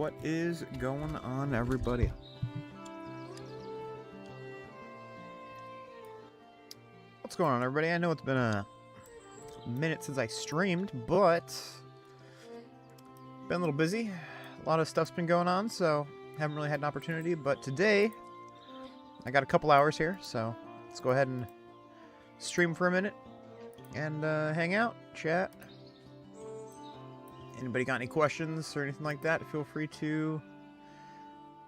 What is going on, everybody? What's going on, everybody? I know it's been a minute since I streamed, but been a little busy. A lot of stuff's been going on, so haven't really had an opportunity. But today, I got a couple hours here, so let's go ahead and stream for a minute and hang out, chat. Anybody got any questions or anything like that, feel free to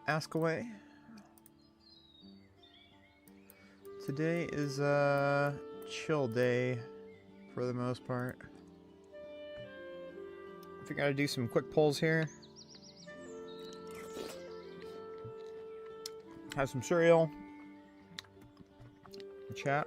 ask away. Today is a chill day for the most part. I think I gotta do some quick polls here. Have some cereal. Chat.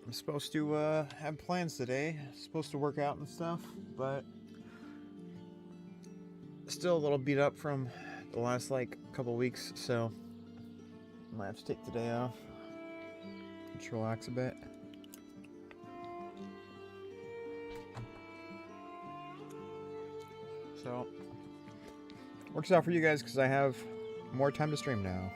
I'm supposed to have plans today. Supposed to work out and stuff, but still a little beat up from the last couple weeks, so I might have to take the day off. Just relax a bit. So works out for you guys because I have more time to stream now.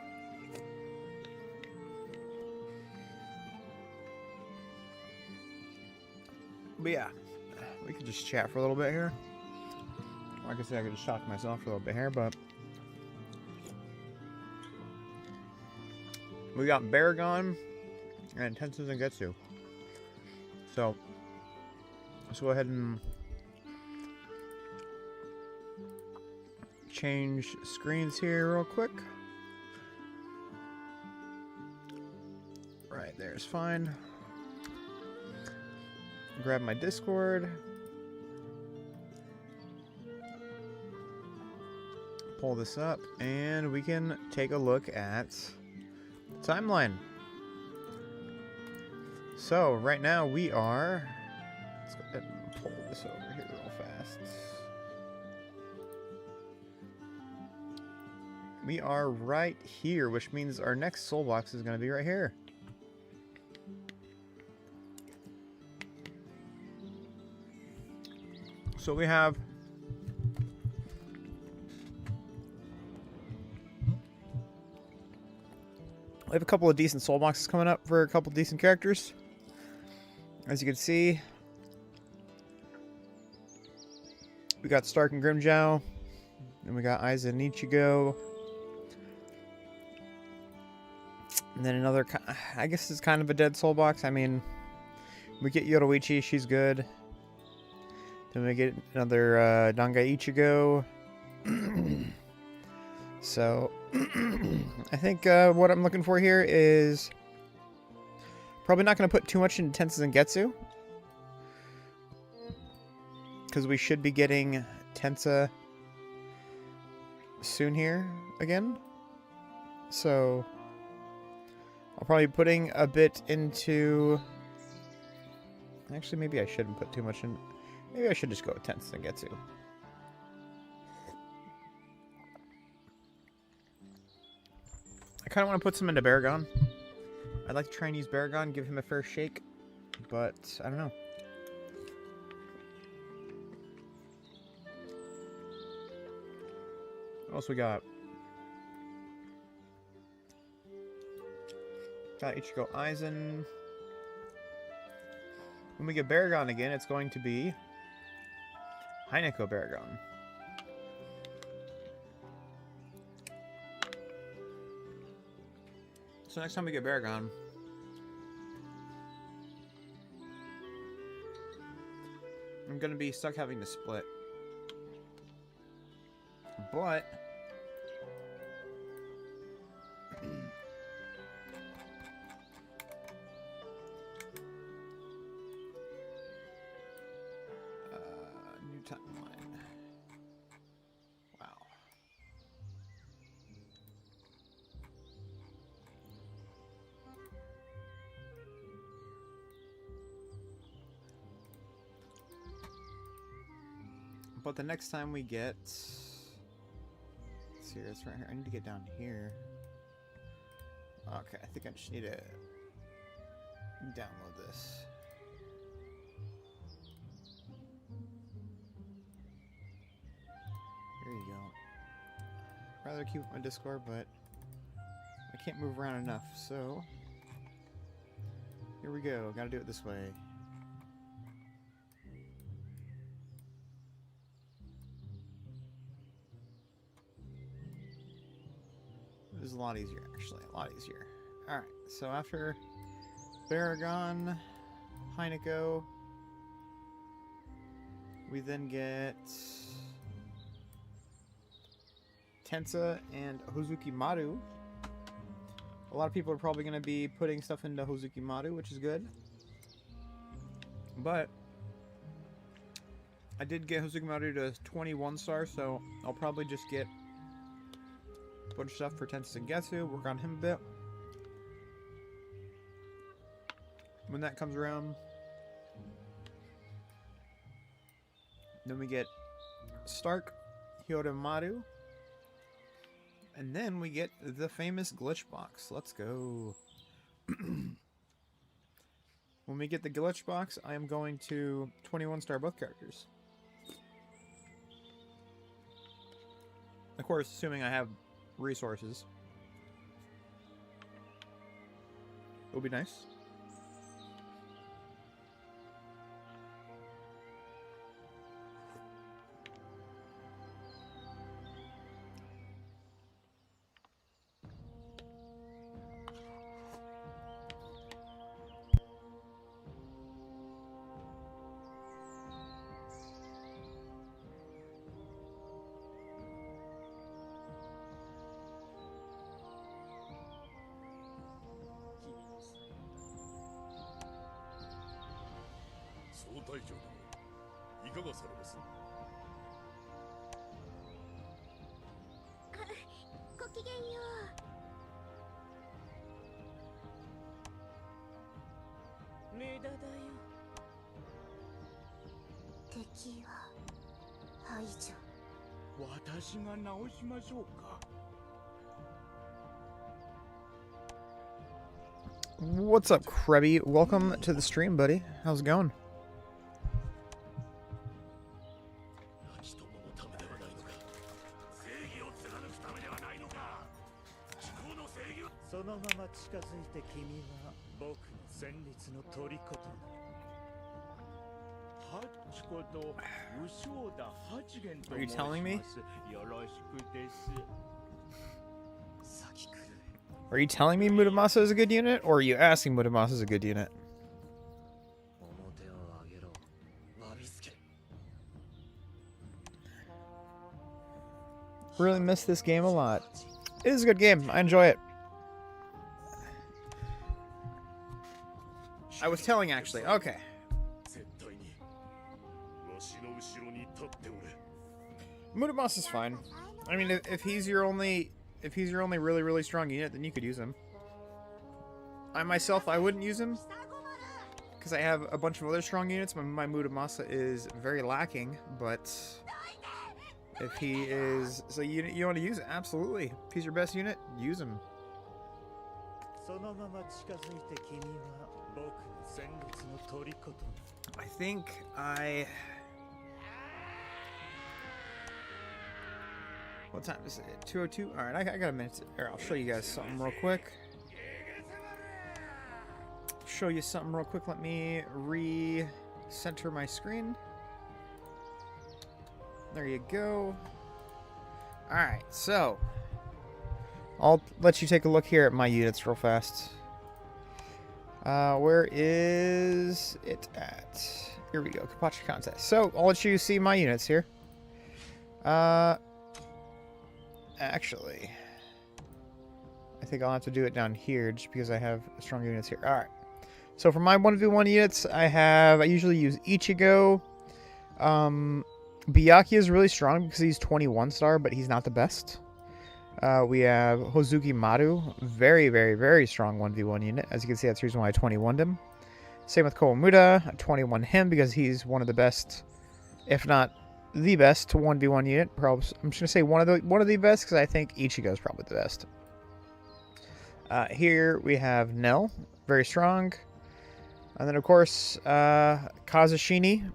But yeah, we could just chat for a little bit here. Like I said, I could just talk to myself for a little bit here, but we got Baragon and Tensu Zangetsu. So let's go ahead and change screens here real quick. Right there's fine. Grab my Discord. Pull this up, and we can take a look at the timeline. So, right now we are... Let's go ahead and pull this over here real fast. We are right here, which means our next soul box is going to be right here. So we have a couple of decent soul boxes coming up for a couple of decent characters. As you can see, we got Stark and Grimjow, and we got Aiza and Ichigo. And then another, I guess it's kind of a dead soul box. I mean, we get Yoruichi, she's good. Then we get another Dangai Ichigo. So, I think what I'm looking for here is probably not going to put too much into Tensa Zangetsu, because we should be getting Tensa soon here again. So, I'll probably be putting a bit into... Actually, maybe I shouldn't put too much in... Maybe I should just go with Tensa Zangetsu. I kind of want to put some into Baragon. I'd like to try and use Baragon, give him a fair shake, but I don't know. What else we got? Got Ichigo Aizen. When we get Baragon again, it's going to be Heineko Baragon. So next time we get Baragon, I'm going to be stuck having to split. But timeline. Wow. But the next time we get... Let's see, it's right here. I need to get down here. Okay, I think I just need to download this. There you go. Rather keep my Discord, but I can't move around enough, so here we go. Gotta do it this way. This is a lot easier, actually. A lot easier. Alright, so after Baragon, Heineko, we then get Tensa and Hozuki Maru. A lot of people are probably going to be putting stuff into Hozuki Maru, which is good. But I did get Hozuki Maru to 21 stars, so I'll probably just get a bunch of stuff for Tensa and Getsu, work on him a bit. When that comes around, then we get Stark, Hyoda Maru, and then we get the famous glitch box. Let's go. When we get the glitch box, I am going to 21 star both characters. Of course, assuming I have resources. It'll be nice. What's up, Krebby? Welcome to the stream, buddy. How's it going? Are you telling me? Are you telling me Muramasa is a good unit, or are you asking Muramasa is a good unit? Really miss this game a lot. It is a good game. I enjoy it. I was telling, actually. Okay. Muramasa is fine. I mean, if he's your only really strong unit, then you could use him. I myself, I wouldn't use him because I have a bunch of other strong units. My Muramasa is very lacking, but if he is you want to use it, absolutely. If he's your best unit, use him. I think what time is it? 2:02? Alright, I got a minute. Here, I'll show you guys something real quick. Let me re-center my screen. There you go. Alright, so I'll let you take a look here at my units real fast. Where is it at? Here we go, Kapachi contest. So, I'll let you see my units here. Actually, I think I'll have to do it down here just because I have strong units here. Alright. So for my 1v1 units, I usually use Ichigo. Byakuya is really strong because he's 21 star, but he's not the best. We have Hozuki Maru, very, very, very strong 1v1 unit. As you can see, that's the reason why I 21'd him. Same with Kowamuda, I 21 him because he's one of the best, if not the best 1v1 unit. Probably, I'm just gonna say one of the best because I think Ichigo is probably the best. Here we have Nell, very strong, and then of course Kazushini.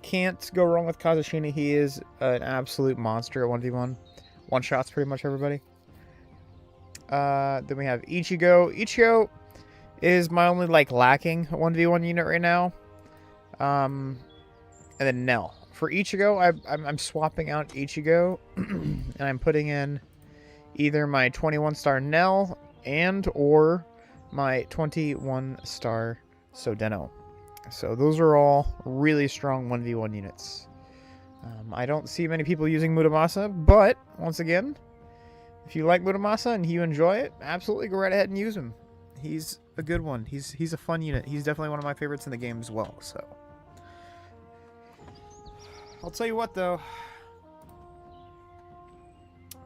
Can't go wrong with Kazushini. He is an absolute monster at 1v1. One shots pretty much everybody. Then we have Ichigo. Ichigo is my only like lacking 1v1 unit right now. And then Nell. For Ichigo, I'm swapping out Ichigo and I'm putting in either my 21 star Nell and or my 21 star Sodeno. So those are all really strong 1v1 units. I don't see many people using Muramasa, but once again, if you like Muramasa and you enjoy it, absolutely go right ahead and use him. He's a good one. He's a fun unit. He's definitely one of my favorites in the game as well. So I'll tell you what though,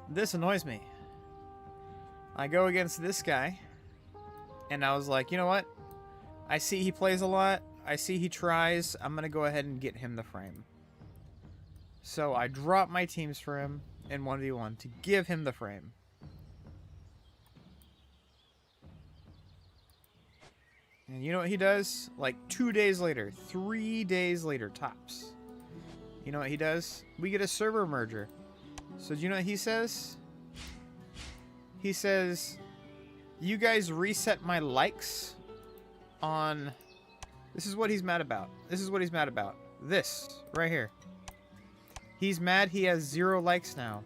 this annoys me. I go against this guy, and I was like, you know what? I see he plays a lot. I see he tries. I'm going to go ahead and get him the frame. So I drop my teams for him in 1v1 to give him the frame. And you know what he does? Like 2 days later, 3 days later, tops. You know what he does? We get a server merger. So do you know what he says? He says, you guys reset my likes on... This is what he's mad about. This is what he's mad about. This, right here. He's mad he has 0 likes now.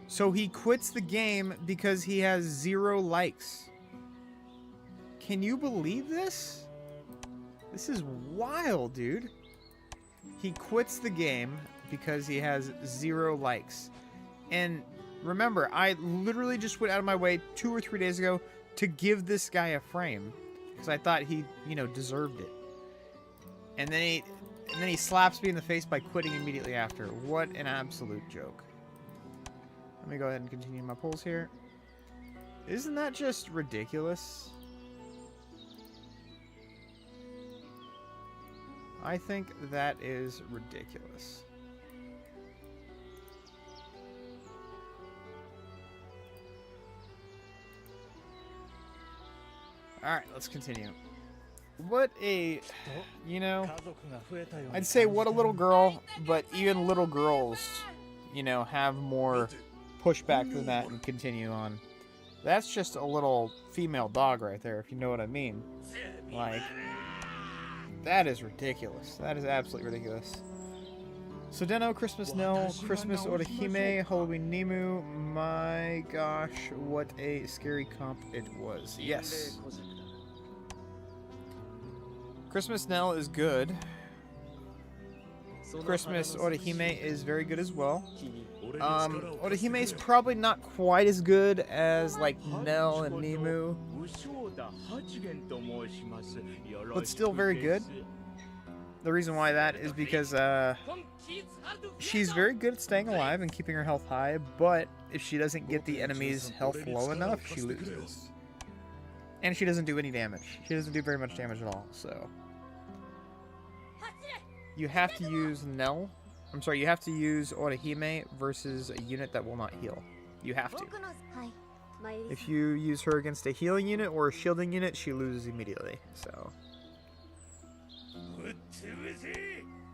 So he quits the game because he has 0 likes. Can you believe this? This is wild, dude. He quits the game because he has 0 likes. And remember, I literally just went out of my way 2 or 3 days ago to give this guy a frame. Because I thought he, you know, deserved it. And then he slaps me in the face by quitting immediately after. What an absolute joke. Let me go ahead and continue my polls here. Isn't that just ridiculous? I think that is ridiculous. Alright, let's continue. What a, you know, I'd say what a little girl, but even little girls, you know, have more pushback than that and continue on. That's just a little female dog right there, if you know what I mean. Like, that is ridiculous. That is absolutely ridiculous. Sodeno, Christmas Nell, Christmas Orihime, Halloween Nemu. My gosh, what a scary comp it was. Yes. Christmas Nell is good. Christmas Orihime is very good as well. Orihime is probably not quite as good as like Nell and Nemu, but still very good. The reason why that is because she's very good at staying alive and keeping her health high, but if she doesn't get the enemy's health low enough, she loses. And she doesn't do any damage. She doesn't do very much damage at all, so... You have to use Nell. I'm sorry, you have to use Orihime versus a unit that will not heal. You have to. If you use her against a healing unit or a shielding unit, she loses immediately, so...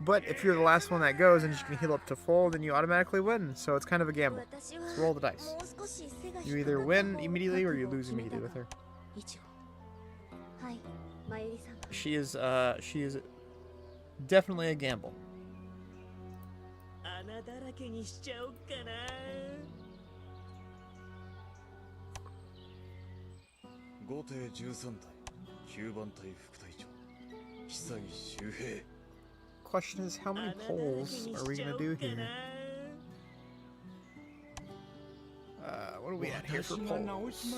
But if you're the last one that goes and you can heal up to full, then you automatically win. So it's kind of a gamble. So roll the dice. You either win immediately or you lose immediately with her. She is definitely a gamble. Question is, how many polls are we gonna do here? What are we at here for polls?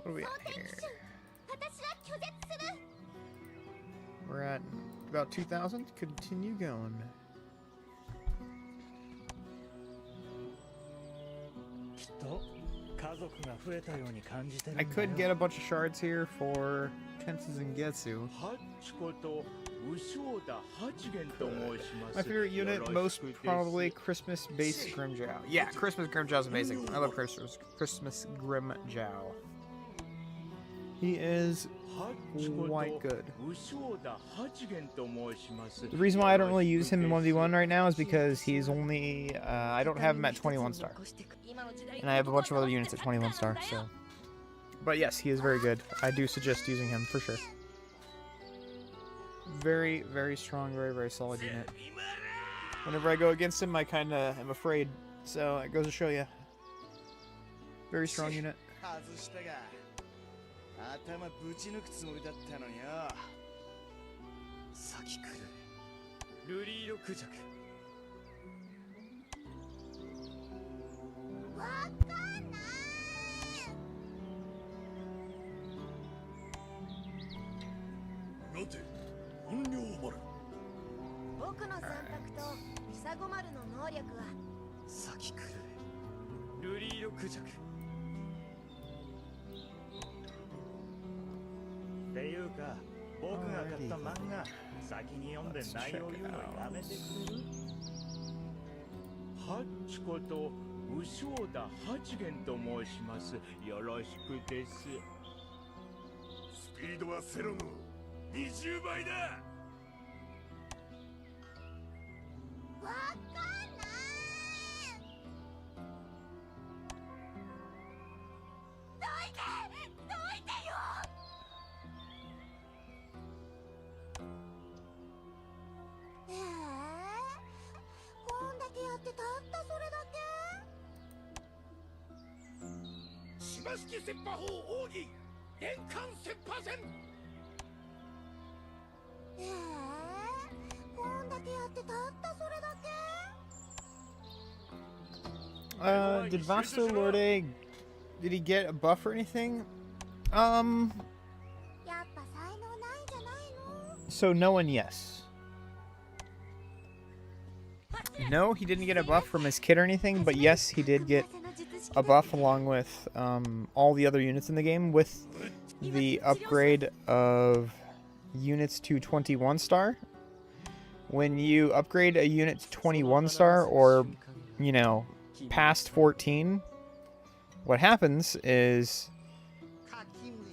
What are we at here? We're at about 2,000. Continue going. I could get a bunch of shards here for Tenses and Getsu. My favorite unit, most probably Christmas-based Grimjow. Yeah, Christmas Grimjow is amazing. I love Christmas Grimjow. He is quite good. The reason why I don't really use him in 1v1 right now is because he's only... I don't have him at 21 star. And I have a bunch of other units at 21 star, so... But yes, he is very good. I do suggest using him, for sure. Very, very strong, very, very solid unit. Whenever I go against him, I kind of am afraid. So, it goes to show you. Very strong unit. Let's check it out. Did Vasto Lorde, did he get a buff or anything? So no and yes. No, he didn't get a buff from his kit or anything, but yes, he did get a buff along with all the other units in the game with the upgrade of units to 21 star. When you upgrade a unit to 21 star or, you know, past 14, what happens is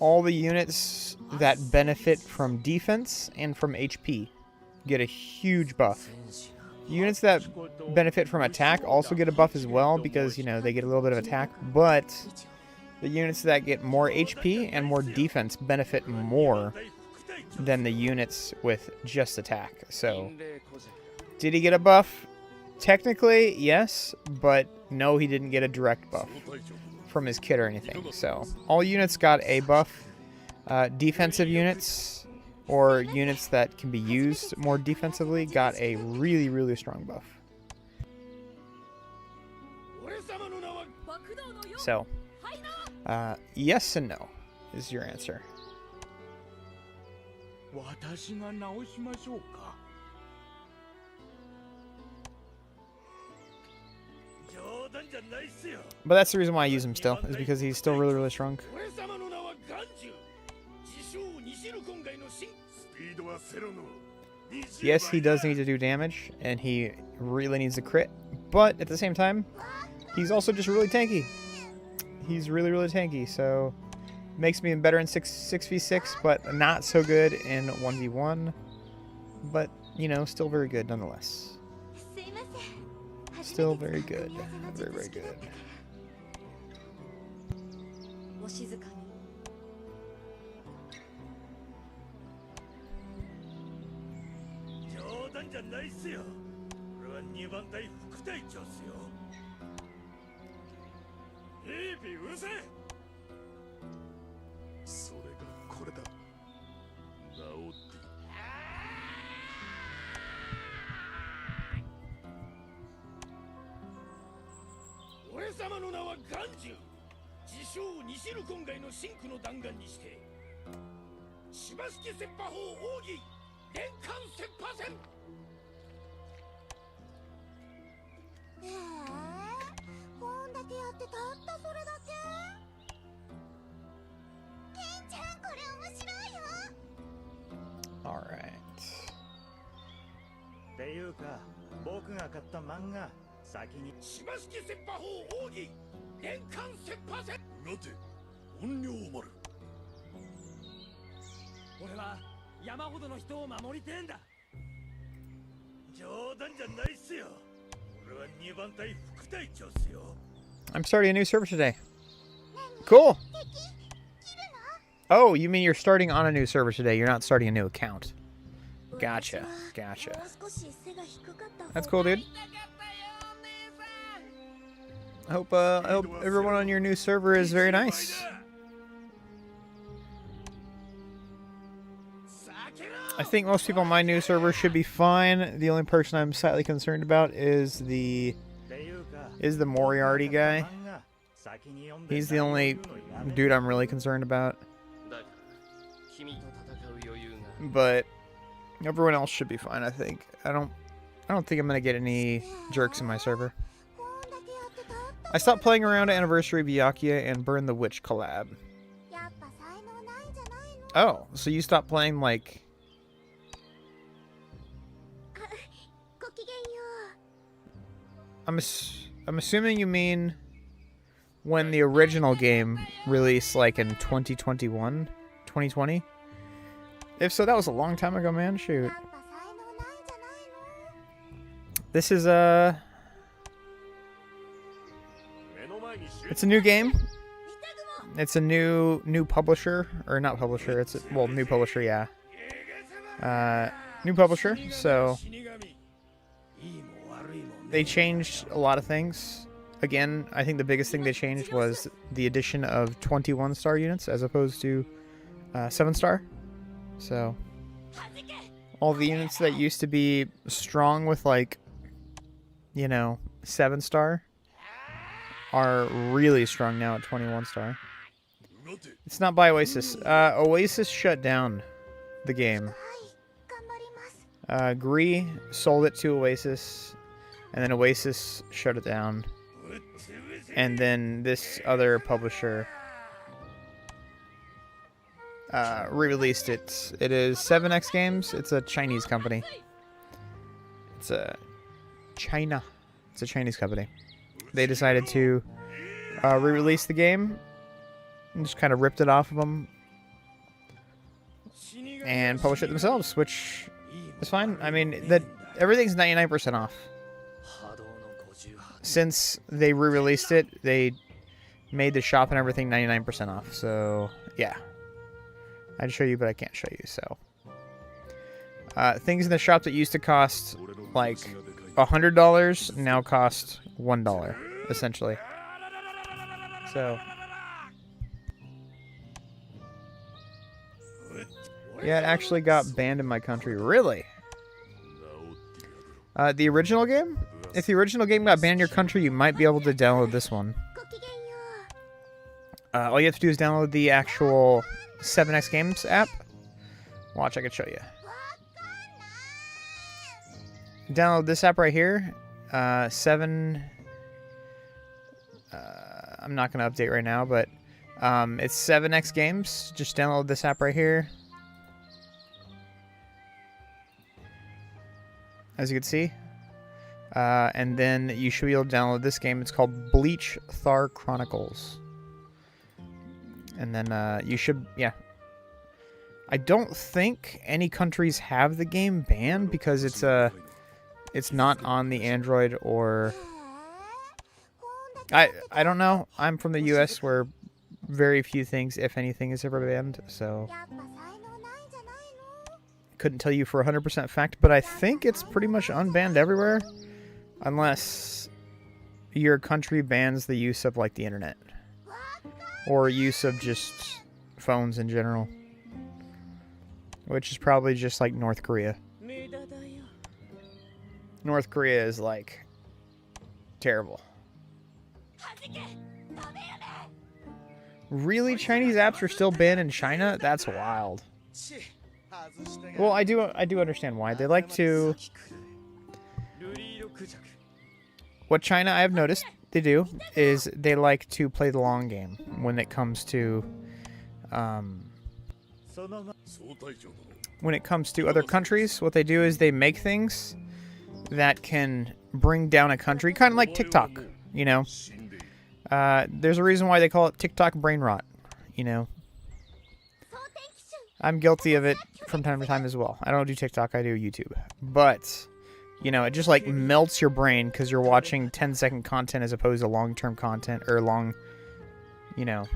all the units that benefit from defense and from HP get a huge buff. Units that benefit from attack also get a buff as well because, you know, they get a little bit of attack, but the units that get more HP and more defense benefit more than the units with just attack. So, did he get a buff? Technically, yes, but no, he didn't get a direct buff from his kit or anything. So, all units got a buff. Defensive units or units that can be used more defensively got a really, really strong buff. So, yes and no is your answer. But that's the reason why I use him still, is because he's still really, really strong. Yes, he does need to do damage, and he really needs a crit, but at the same time, he's also just really tanky. He's really, really tanky, so makes me better in 6v6, but not so good in 1v1. But, you know, still very good nonetheless. Still very good. Very, very good. All right. I'm starting a new server today. Cool. Oh, you mean you're starting on a new server today? You're not starting a new account. Gotcha. Gotcha. That's cool, dude. I hope everyone on your new server is very nice. I think most people on my new server should be fine. The only person I'm slightly concerned about is the Moriarty guy. He's the only dude I'm really concerned about. But everyone else should be fine, I think. I don't think I'm gonna get any jerks in my server. I stopped playing around Anniversary Byakuya and Burn the Witch collab. Oh, so you stopped playing like... I'm assuming you mean when the original game released like in 2021? 2020? If so, that was a long time ago, man. Shoot. This is it's a new game. It's a new publisher, or not publisher. It's a, new publisher, yeah. New publisher. So they changed a lot of things. Again, I think the biggest thing they changed was the addition of 21-star units as opposed to 7-star. So all the units that used to be strong with like, 7-star are really strong now at 21-star. It's not by Oasis. Oasis shut down the game. Gree sold it to Oasis, and then Oasis shut it down. And then this other publisher re-released it. It is 7X Games. It's a Chinese company. It's a Chinese company. They decided to re-release the game and just kind of ripped it off of them and published it themselves, which is fine. I mean, everything's 99% off. Since they re-released it, they made the shop and everything 99% off. So, yeah. I'd show you, but I can't show you, so. Things in the shop that used to cost, like, $100 now cost $1, essentially. So. Yeah, it actually got banned in my country. Really? The original game? If the original game got banned in your country, you might be able to download this one. All you have to do is download the actual 7X Games app. Watch, I can show you. Download this app right here. I'm not going to update right now, but it's 7X Games. Just download this app right here. As you can see. And then you should be able to download this game. It's called Bleach Thar Chronicles. And then you should, yeah. I don't think any countries have the game banned because it's not on the Android or... I don't know. I'm from the US where very few things, if anything, is ever banned, so... Couldn't tell you for 100% fact, but I think it's pretty much unbanned everywhere. Unless your country bans the use of, like, the internet. Or use of just phones in general. Which is probably just like North Korea. North Korea is, like, terrible. Really? Chinese apps are still banned in China? That's wild. Well, I do understand why. They like to... What China, I have noticed they do, is they like to play the long game when it comes to... when it comes to other countries, what they do is they make things that can bring down a country, kind of like TikTok, you know? There's a reason why they call it TikTok brain rot, you know? I'm guilty of it from time to time as well. I don't do TikTok, I do YouTube. But, you know, it just like melts your brain because you're watching 10-second content as opposed to long-term content, or long, you know,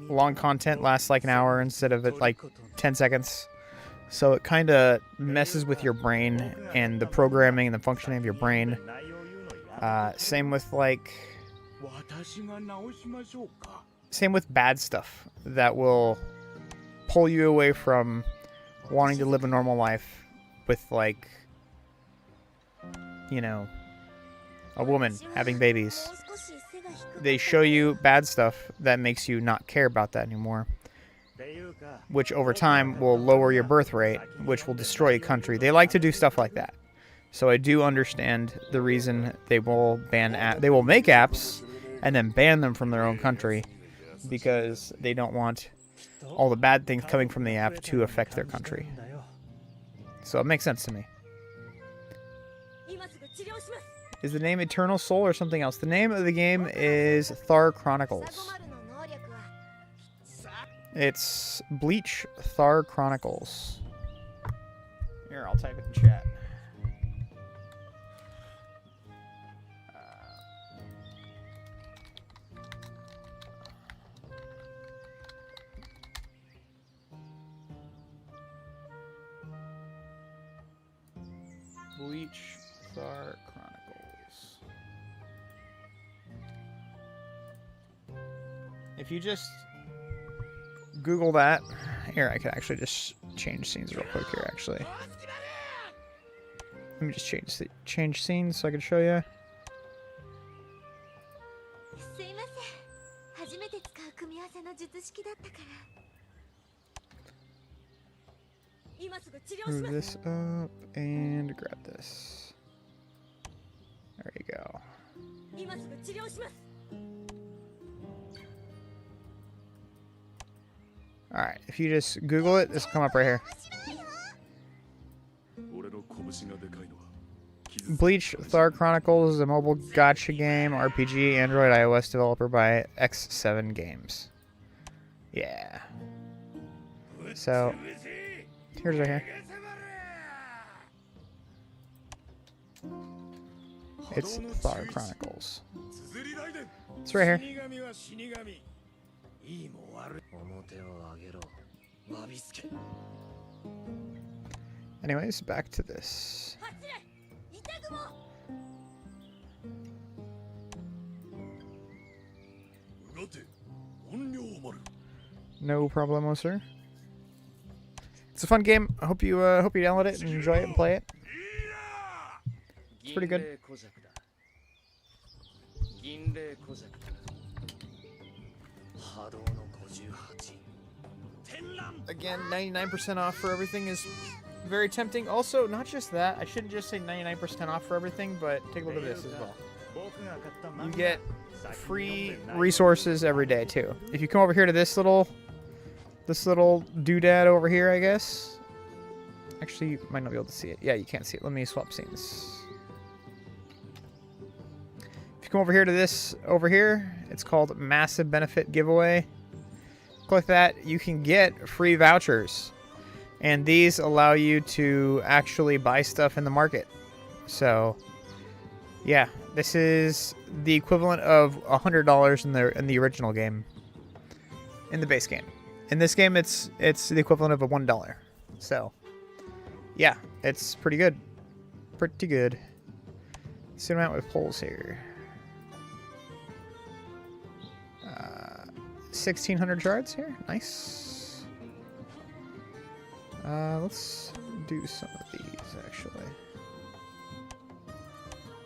long content lasts like an hour instead of it like 10 seconds. So it kind of messes with your brain and the programming and the functioning of your brain. Same with like... Same with bad stuff that will pull you away from wanting to live a normal life with, like, you know, a woman having babies. They show you bad stuff that makes you not care about that anymore, which over time will lower your birth rate, which will destroy a country. They like to do stuff like that. So I do understand the reason they will they will make apps and then ban them from their own country, because they don't want all the bad things coming from the app to affect their country. So it makes sense to me. Is the name Eternal Soul or something else? The name of the game is Thar Chronicles. It's Bleach Thar Chronicles. Here, I'll type it in chat. Bleach Thar Chronicles. If you just Google that, here, I can actually just change scenes real quick here, actually. Let me just change scenes so I can show you. Move this up and grab this. There you go. Alright, if you just Google it, this will come up right here. Bleach Thar Chronicles is a mobile gacha game, RPG, Android, iOS, developer by X7 Games. Yeah. So, here's right here. It's Thar Chronicles. It's right here. Anyways, back to this. No problemo, sir. It's a fun game. I hope you download it and enjoy it and play it. It's pretty good. Again, 99% off for everything is very tempting. Also, not just that, I shouldn't just say 99% off for everything, but take a look at this as well. You get free resources every day too. If you come over here to this little doodad over here, I guess. Actually, you might not be able to see it. Yeah, you can't see it. Let me swap scenes. If you come over here to this over here, it's called Massive Benefit Giveaway. Click that, you can get free vouchers, and these allow you to actually buy stuff in the market. So yeah, this is the equivalent of $100 in the original game, in the base game. In this game, it's the equivalent of a $1. So yeah, it's pretty good. Pretty good. See what I'm at with polls here. 1,600 shards here. Nice. Let's do some of these, actually.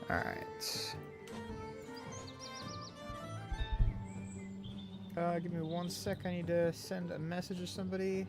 Alright. Give me 1 sec. I need to send a message to somebody.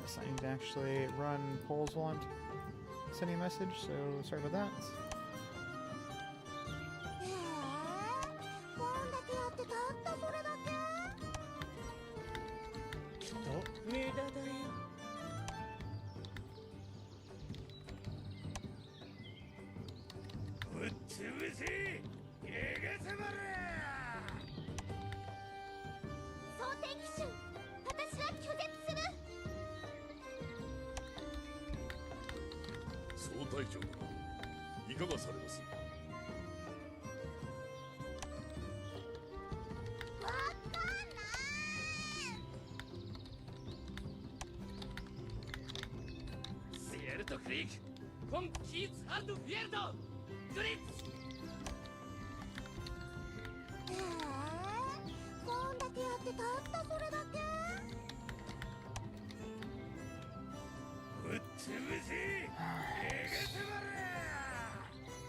this. I need to actually run polls while I'm sending a message, so sorry about that.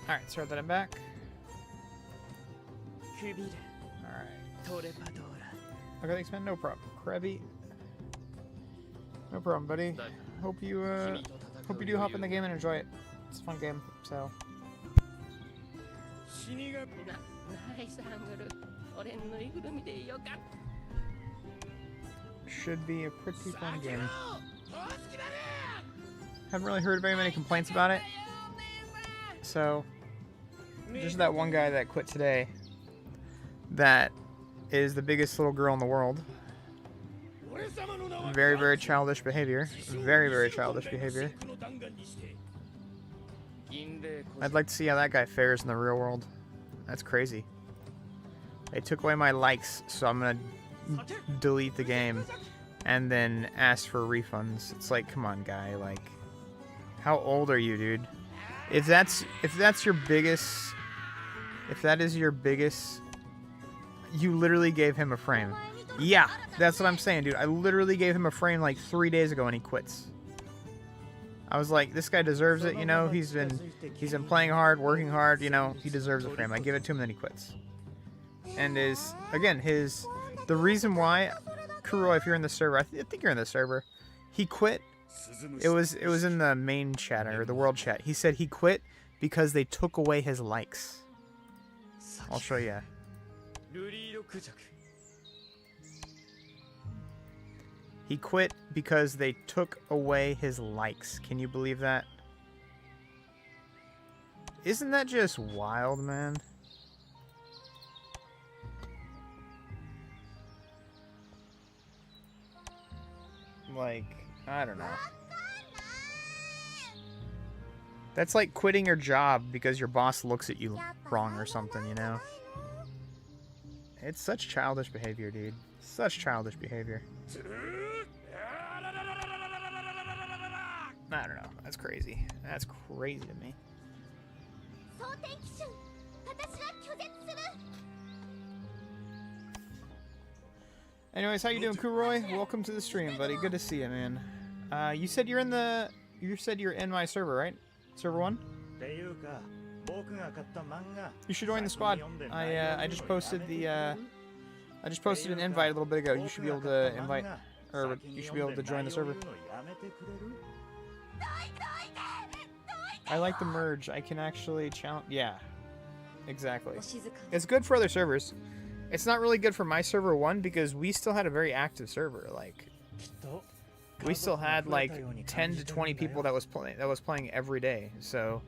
Alright, sorry that I'm back. Alright. Okay, thanks, man. No problem. Krabby. No problem, buddy. Hope you do hop in the game and enjoy it. It's a fun game, so. Should be a pretty fun game. Haven't really heard very many complaints about it. So, just that one guy that quit today. That is the biggest little girl in the world. Very, very childish behavior. Very, very childish behavior. I'd like to see how that guy fares in the real world. That's crazy. They took away my likes, so I'm gonna delete the game and then ask for refunds. It's like, come on, guy. Like, how old are you, dude? If that's your biggest, if that is your biggest, you literally gave him a frame. Yeah, that's what I'm saying, dude. I literally gave him a frame like 3 days ago and he quits. I was like, this guy deserves it, you know. He's been playing hard, working hard, you know. He deserves a frame. I give it to him, then he quits. And the reason why, Kuro, if you're in the server, I think you're in the server. He quit. It was in the main chat or the world chat. He said he quit because they took away his likes. I'll show you. He quit because they took away his likes. Can you believe that? Isn't that just wild, man? Like, I don't know. That's like quitting your job because your boss looks at you wrong or something, you know? It's such childish behavior, dude. Such childish behavior. I don't know. That's crazy. That's crazy to me. Anyways, how you doing, Kuroy? Welcome to the stream, buddy. Good to see you, man. You said you're in the. You said you're in my server, right? Server 1. You should join the squad. I just posted the. I just posted an invite a little bit ago. You should be able to invite, or you should be able to join the server. I like the merge. I can actually challenge. Yeah, exactly. It's good for other servers. It's not really good for my server 1 because we still had a very active server. Like, we still had like 10 to 20 people that was playing every day. So,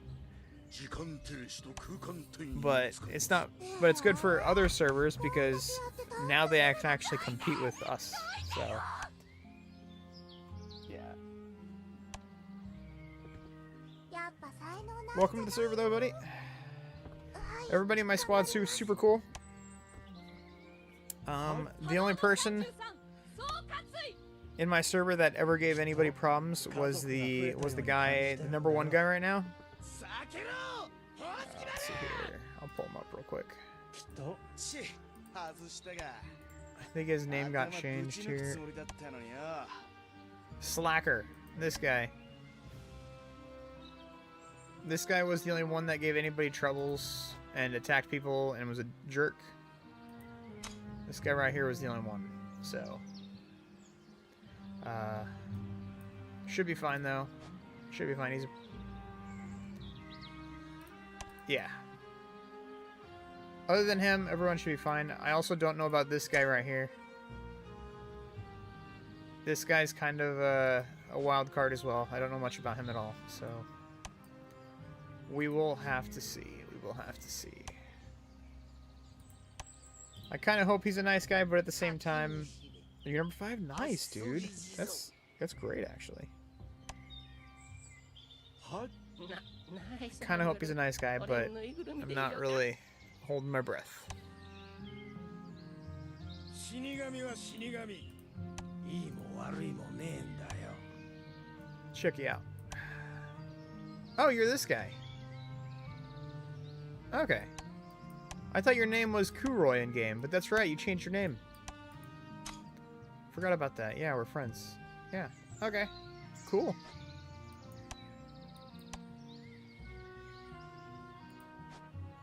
but it's not. But it's good for other servers because now they can actually compete with us. So, yeah. Welcome to the server, though, buddy. Everybody in my squad's super cool. The only person in my server that ever gave anybody problems was the guy, the #1 guy right now. Let's see here. I'll pull him up real quick. I think his name got changed here. Slacker. This guy. This guy was the only one that gave anybody troubles and attacked people and was a jerk. This guy right here was the only one. So, Should be fine, though. Should be fine. He's... Yeah. Other than him, everyone should be fine. I also don't know about this guy right here. This guy's kind of a wild card as well. I don't know much about him at all, so... We will have to see. We will have to see. I kind of hope he's a nice guy, but at the same time... You're number 5? Nice, dude. That's great, actually. Kind of hope he's a nice guy, but I'm not really holding my breath. Check you out. Oh, you're this guy. Okay. I thought your name was Kuroy in game, but that's right, you changed your name. Forgot about that. Yeah, we're friends. Yeah. Okay. Cool.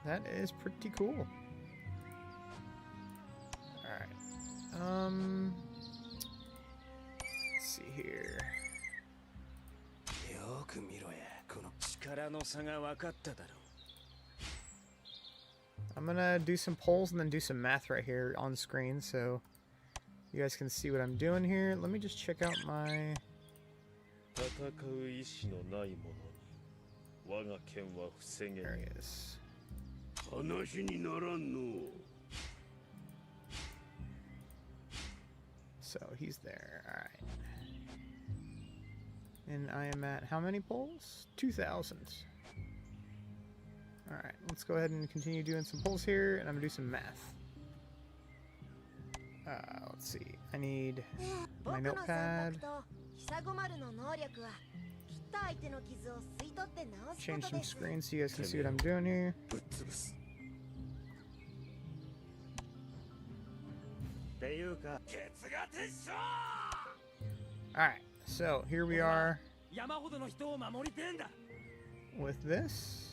That is pretty cool. Alright. Let's see here. I'm gonna do some polls and then do some math right here on the screen so you guys can see what I'm doing here. Let me just check out my... There he is. So he's there. Alright. And I am at how many polls? 2,000. Alright, let's go ahead and continue doing some polls here, and I'm gonna do some math. Let's see. I need my notepad. Change some screens so you guys can see what I'm doing here. Alright, so here we are with this.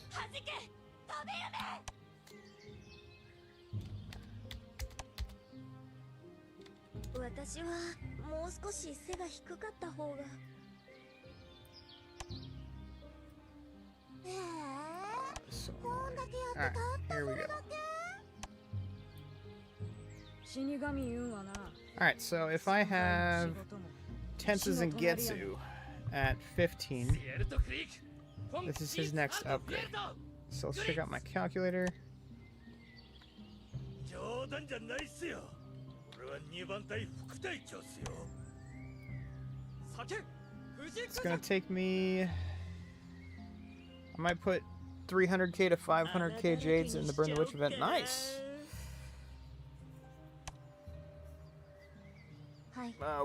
Alright, here we go. Alright, so if I have Tenses and Getsu at 15, this is his next upgrade. So let's check out my calculator. It's gonna take me... I might put 300k to 500k Jades in the Burn the Witch event. Nice!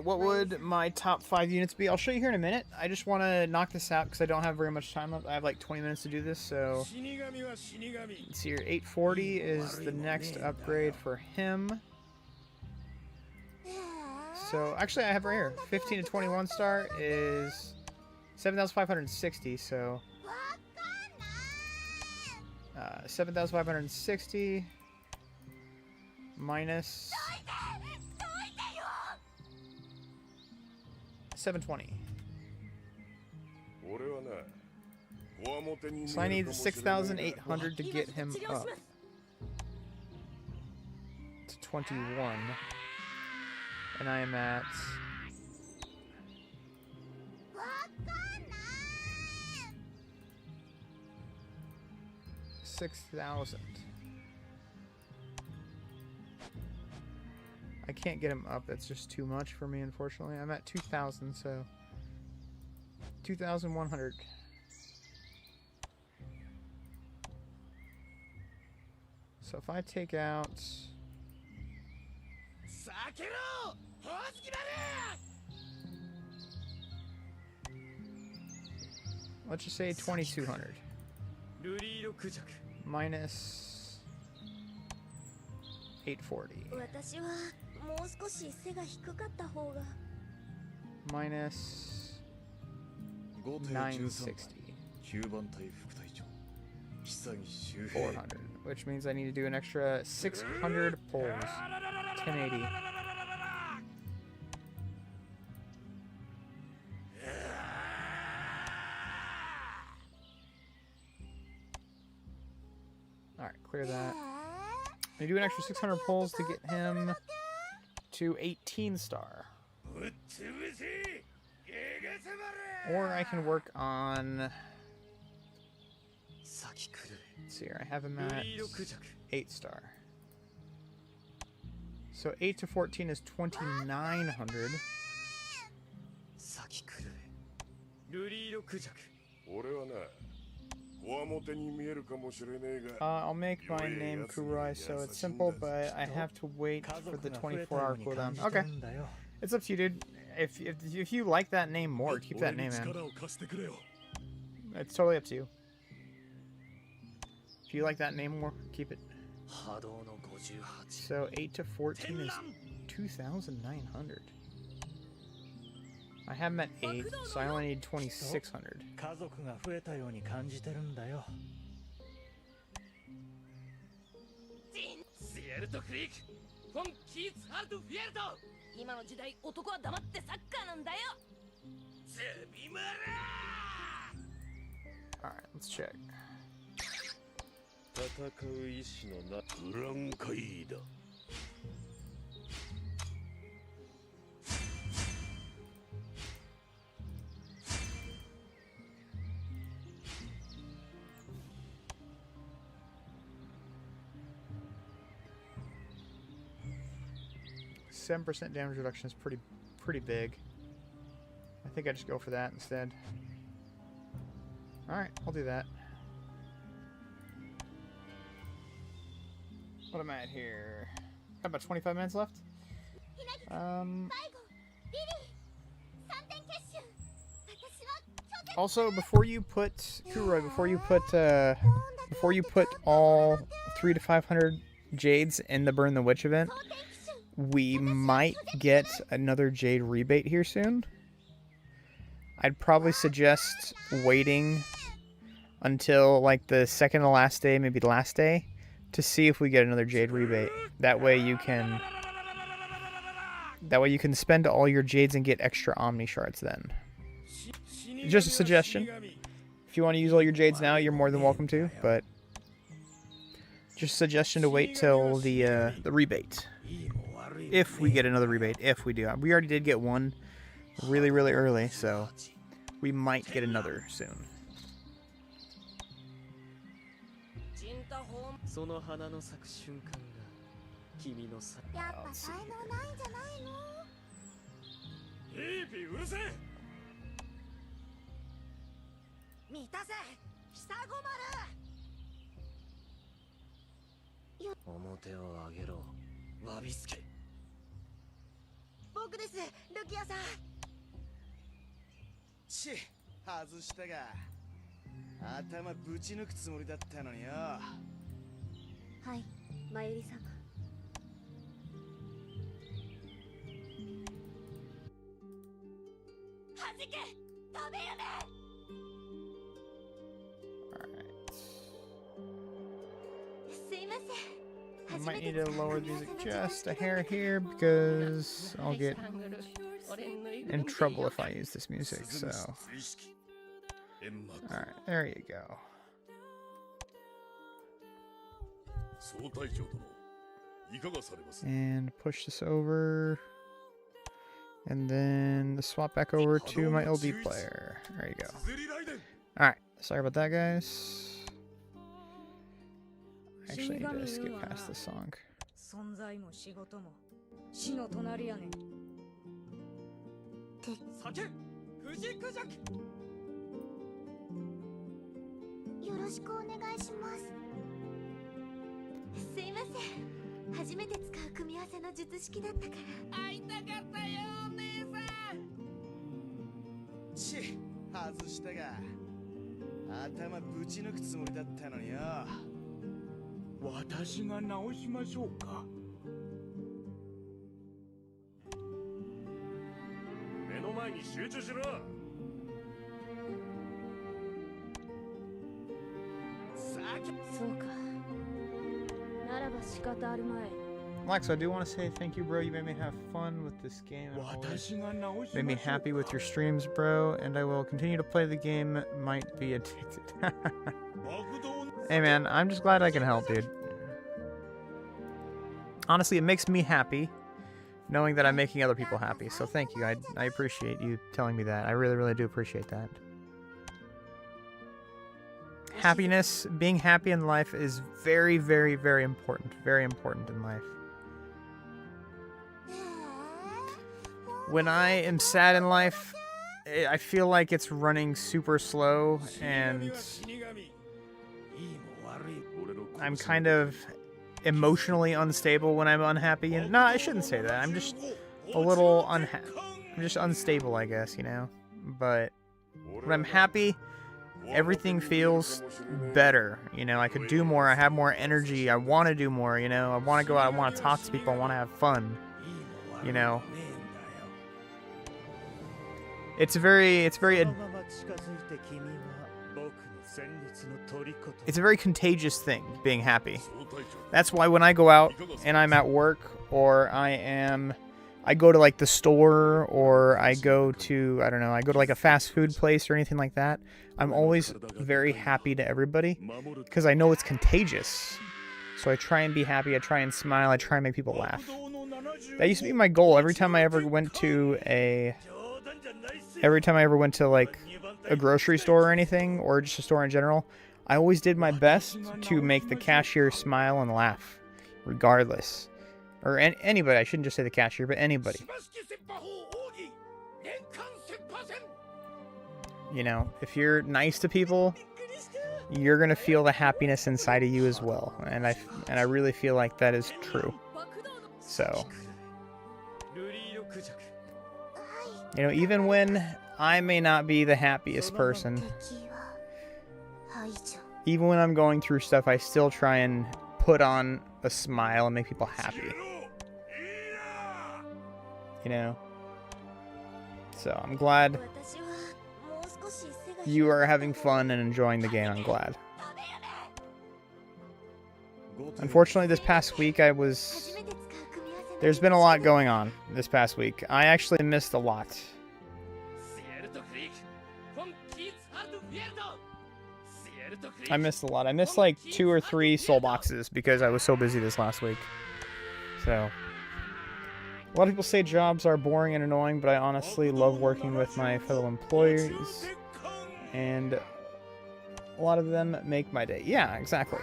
What would my top 5 units be? I'll show you here in a minute. I just want to knock this out because I don't have very much time left. I have like 20 minutes to do this, so... Let's see here. 840 is the next upgrade for him. So, actually I have right here. 15 to 21 star is 7,560, so... 7,560 minus 720. So I need 6,800 to get him up to 21. And I am at 6,000. I can't get him up. That's just too much for me, unfortunately. I'm at 2,000, so 2,100. So if I take out... Let's just say 2,200. Minus 840. Minus 960. 400. Which means I need to do an extra 600 pulls. 1080. Alright, clear that. I do an extra 600 pulls to get him to 18 star. Or I can work on... Let's see here, I have him at 8 star. So 8 to 14 is 2,900. I'll make my name Kurai, so it's simple, but I have to wait for the 24-hour cooldown. Okay. It's up to you, dude. If you like that name more, keep that name in. It's totally up to you. If you like that name more, keep it. So 8 to 14 is 2,900. I have him at 8, so I only need 2,600. Alright, let's check. 7% damage reduction is pretty big. I think I just go for that instead. Alright, I'll do that. What am I at here? Got about 25 minutes left. Also, before you put Kuroi, before you put all 300 to 500 jades in the Burn the Witch event, we might get another jade rebate here soon. I'd probably suggest waiting until like the second to last day, maybe the last day, to see if we get another jade rebate. That way you can spend all your jades and get extra Omni shards then. Just a suggestion. If you want to use all your jades now, you're more than welcome to, but just a suggestion to wait till the rebate. If we get another rebate, if we do. We already did get one really early, so we might get another soon. Let's see here. 僕です、ルキアさん。外したが。頭ぶち抜くつもりだったのによ。はい、マユリ様。弾け、飛べるね。すいません。I might need to lower the music just a hair here because I'll get in trouble if I use this music, so... Alright, there you go. And push this over. And then swap back over to my LD player. There you go. Alright, sorry about that, guys. Actually, I need to skip past this song. Alex, I do want to say thank you, bro. You made me have fun with this game. Made me happy with your streams, bro. And I will continue to play the game. Might be addicted. Hey man, I'm just glad I can help, dude. Honestly, it makes me happy knowing that I'm making other people happy. So thank you. I appreciate you telling me that. I really, really do appreciate that. Happiness, being happy in life is very, very, very important. Very important in life. When I am sad in life, I feel like it's running super slow, and I'm kind of emotionally unstable when I'm unhappy. And no, I shouldn't say that. I'm just a little I'm just unstable, I guess, you know. But when I'm happy, everything feels better. You know, I could do more. I have more energy. I want to do more. You know, I want to go out. I want to talk to people. I want to have fun. You know. It's a very contagious thing, being happy. That's why when I go out and I'm at work, or I go to like the store, or I go to, I don't know, I go to like a fast food place or anything like that, I'm always very happy to everybody because I know it's contagious. So I try and be happy, I try and smile, I try and make people laugh. That used to be my goal every time I ever went to like a grocery store or anything, or just a store in general. I always did my best to make the cashier smile and laugh, regardless. Or anybody, I shouldn't just say the cashier, but anybody. You know, if you're nice to people, you're gonna feel the happiness inside of you as well. And I really feel like that is true. So, you know, even when I may not be the happiest person, even when I'm going through stuff, I still try and put on a smile and make people happy. You know? So, I'm glad you are having fun and enjoying the game. I'm glad. Unfortunately, this past week there's been a lot going on this past week. I actually missed a lot. I missed a lot. I missed like 2 or 3 soul boxes because I was so busy this last week. So, a lot of people say jobs are boring and annoying, but I honestly love working with my fellow employees. And a lot of them make my day. Yeah, exactly.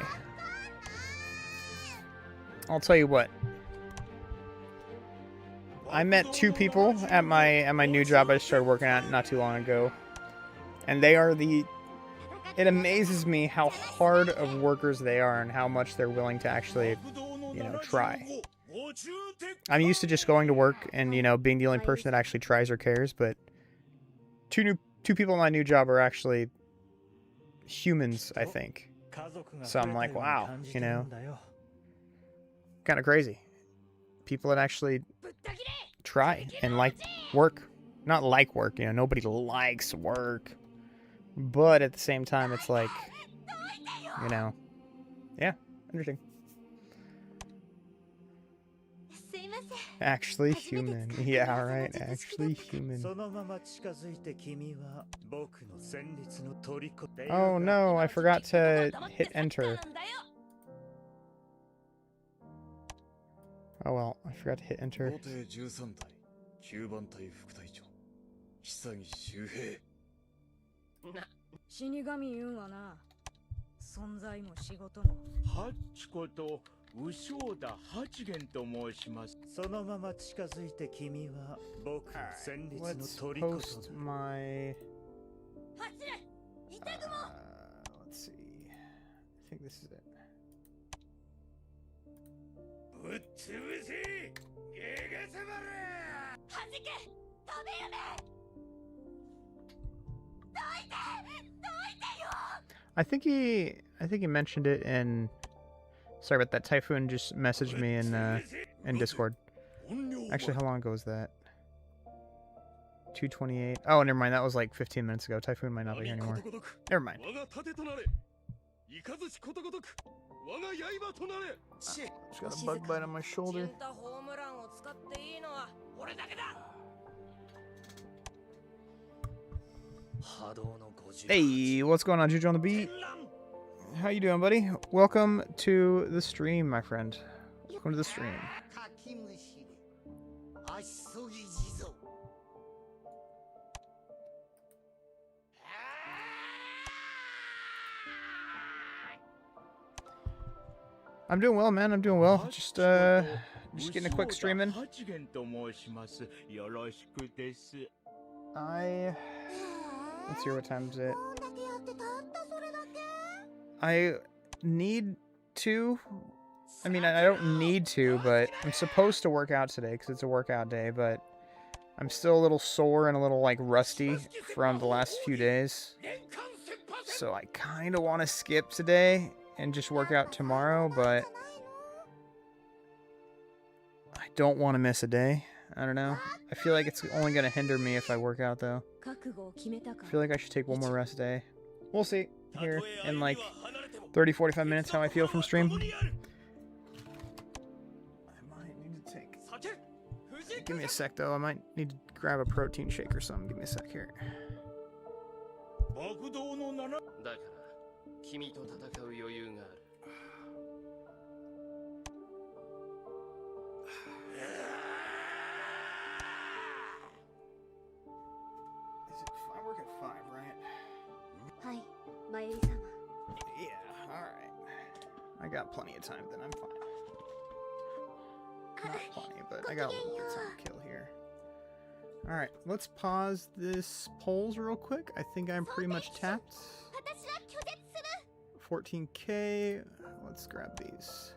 I'll tell you what. I met 2 people at my new job I just started working at not too long ago. And they are it amazes me how hard of workers they are and how much they're willing to actually, you know, try. I'm used to just going to work and, you know, being the only person that actually tries or cares, but two people in my new job are actually humans, I think. So I'm like, wow, you know, kind of crazy. People that actually try and like work. Not like work, you know, nobody likes work. But at the same time, it's like, you know, yeah, interesting. Actually human. Yeah, right, actually human. Oh no, I forgot to hit enter. Oh well, I forgot to hit enter. Let's post my... let's see. I think this is it. I think he mentioned it in... Sorry about that. Typhoon just messaged me in Discord. Actually, how long ago was that? 2:28. Oh, never mind. That was like 15 minutes ago. Typhoon might not be here anymore. Never mind. Just got a bug bite on my shoulder. Hey, what's going on, Juju on the beat? How you doing, buddy? Welcome to the stream, my friend. Welcome to the stream. I'm doing well, man. I'm doing well. Just getting a quick stream in. Let's see what time is it. I need to. I mean, I don't need to, but I'm supposed to work out today because it's a workout day, but I'm still a little sore and a little, like, rusty from the last few days. So I kind of want to skip today and just work out tomorrow, but I don't want to miss a day. I don't know. I feel like it's only going to hinder me if I work out, though. I feel like I should take one more rest day. We'll see here in like 30-45 minutes how I feel from stream. I might need to take... Give me a sec, though. I might need to grab a protein shake or something. Give me a sec here. I work at 5, right? Yeah, alright. I got plenty of time, then I'm fine. Not plenty, but I got a little bit of time to kill here. Alright, let's pause this polls real quick. I think I'm pretty much tapped. 14K. Let's grab these.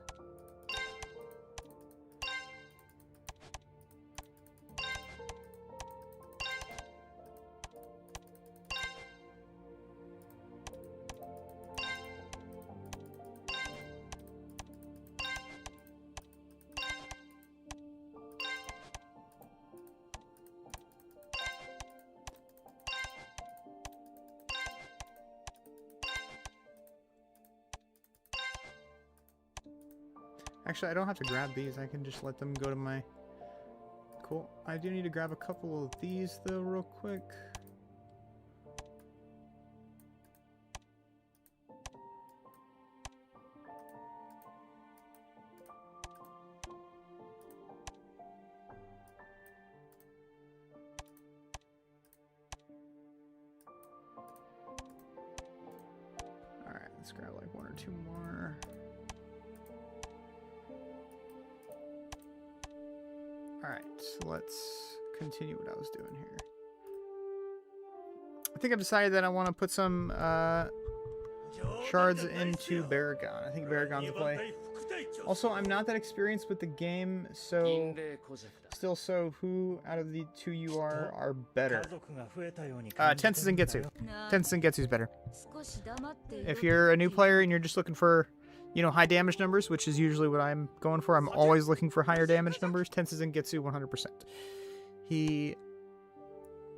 Actually, I don't have to grab these. I can just let them go to my... Cool. I do need to grab a couple of these, though, real quick. Alright, let's grab like 1 or 2 more. Alright, so let's continue what I was doing here. I think I've decided that I want to put some shards into Baragon. I think Baragon's the play. Also, I'm not that experienced with the game, so... So who out of the two you are better? Tenses and Getsu. Tenses and Getsu's better. If you're a new player and you're just looking for... You know, high damage numbers, which is usually what I'm going for. I'm always looking for higher damage numbers. Tenses and Getsu 100%.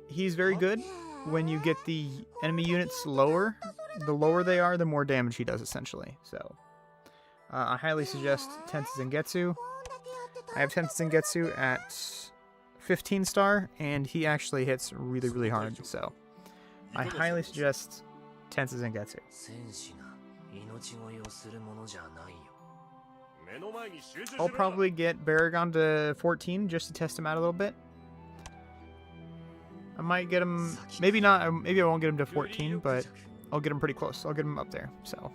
He's very good when you get the enemy units lower. The lower they are, the more damage he does, essentially. So, I highly suggest Tenses and Getsu. I have Tenses and Getsu at 15 star, and he actually hits really, really hard. So, I highly suggest Tenses and Getsu. I'll probably get Baragon to 14 just to test him out a little bit. I might get him, maybe not, maybe I won't get him to 14, but I'll get him pretty close. I'll get him up there, so.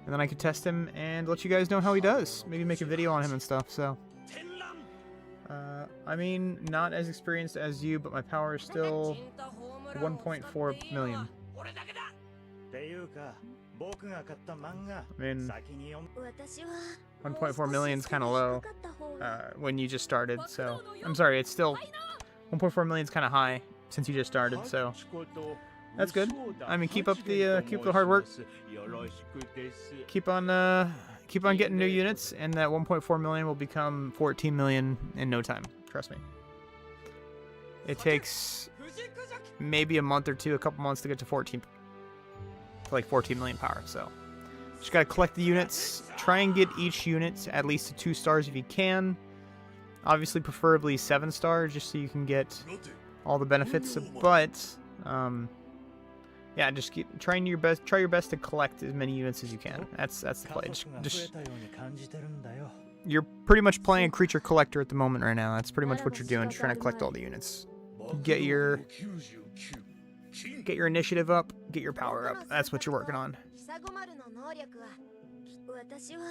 And then I can test him and let you guys know how he does. Maybe make a video on him and stuff, so. I mean, not as experienced as you, but my power is still 1.4 million. I mean, 1.4 million is kind of low when you just started, so... I'm sorry, it's still... 1.4 million is kind of high since you just started, so... That's good. I mean, keep up the hard work. Keep on getting new units, and that 1.4 million will become 14 million in no time. Trust me. It takes maybe a month or two, a couple months to get to 14 million power, so just gotta collect the units, try and get each unit at least to 2 stars if you can, obviously preferably 7 stars just so you can get all the benefits, but Yeah, just keep trying your best. Try your best to collect as many units as you can. That's the play. Just you're pretty much playing a creature collector at the moment right now. That's pretty much what you're doing. Just trying to collect all the units. Get your initiative up. Get your power up. That's what you're working on. 私は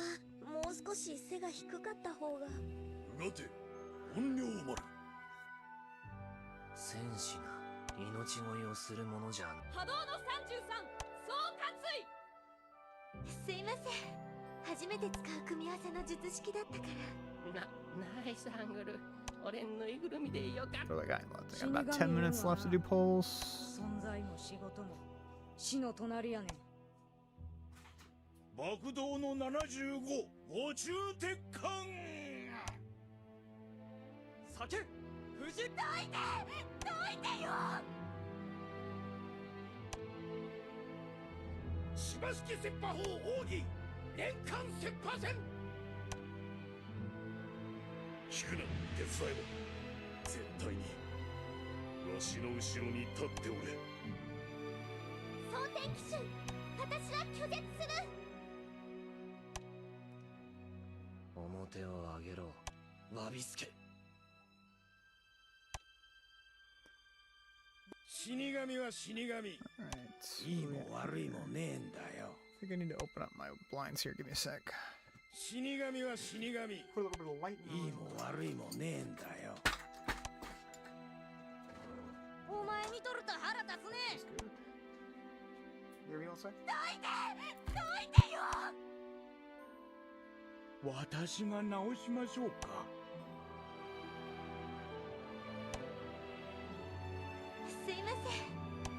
もう少し背が低かった方が。なぜ、本領丸。戦士が命乞いをするものじゃん。波動の33、総括。すいません。初めて使う組み合わせの術式だったから。ナイスハングル。俺ぬいぐるみでよかった。What do I got left? I got about 10 minutes left to do polls. 存在も仕事も死の隣やねん。爆動の75、ご中鉄艦。酒、富士。どいてよ。芝式切羽砲奥義、年間切羽戦。聞くな、手伝えば。絶対にわしの後ろに立っておれ。蒼天騎手、私は拒絶する。表を上げろ、わびすけ。死神は死神。Alright. いいも悪いもねえんだよ。I think I need to open up my blinds here. Give me a sec. 死神は死神。いいも悪いもねえんだよ。お前見とると腹立つね。You hear me all say? どいてよ。私が直しましょうか。すいません。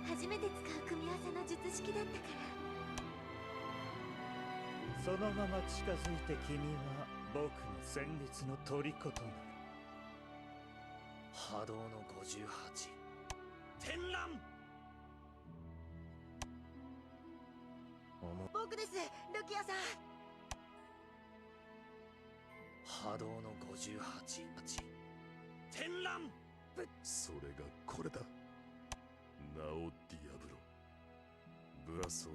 初めて使う組み合わせの術式だったから。そのまま近づいて君は僕の戦慄の虜となる。波動の58、天覧。僕です、ルキアさん。波動の58、天覧。それがこれだ。ナオ・ディアブロ、ブラソ・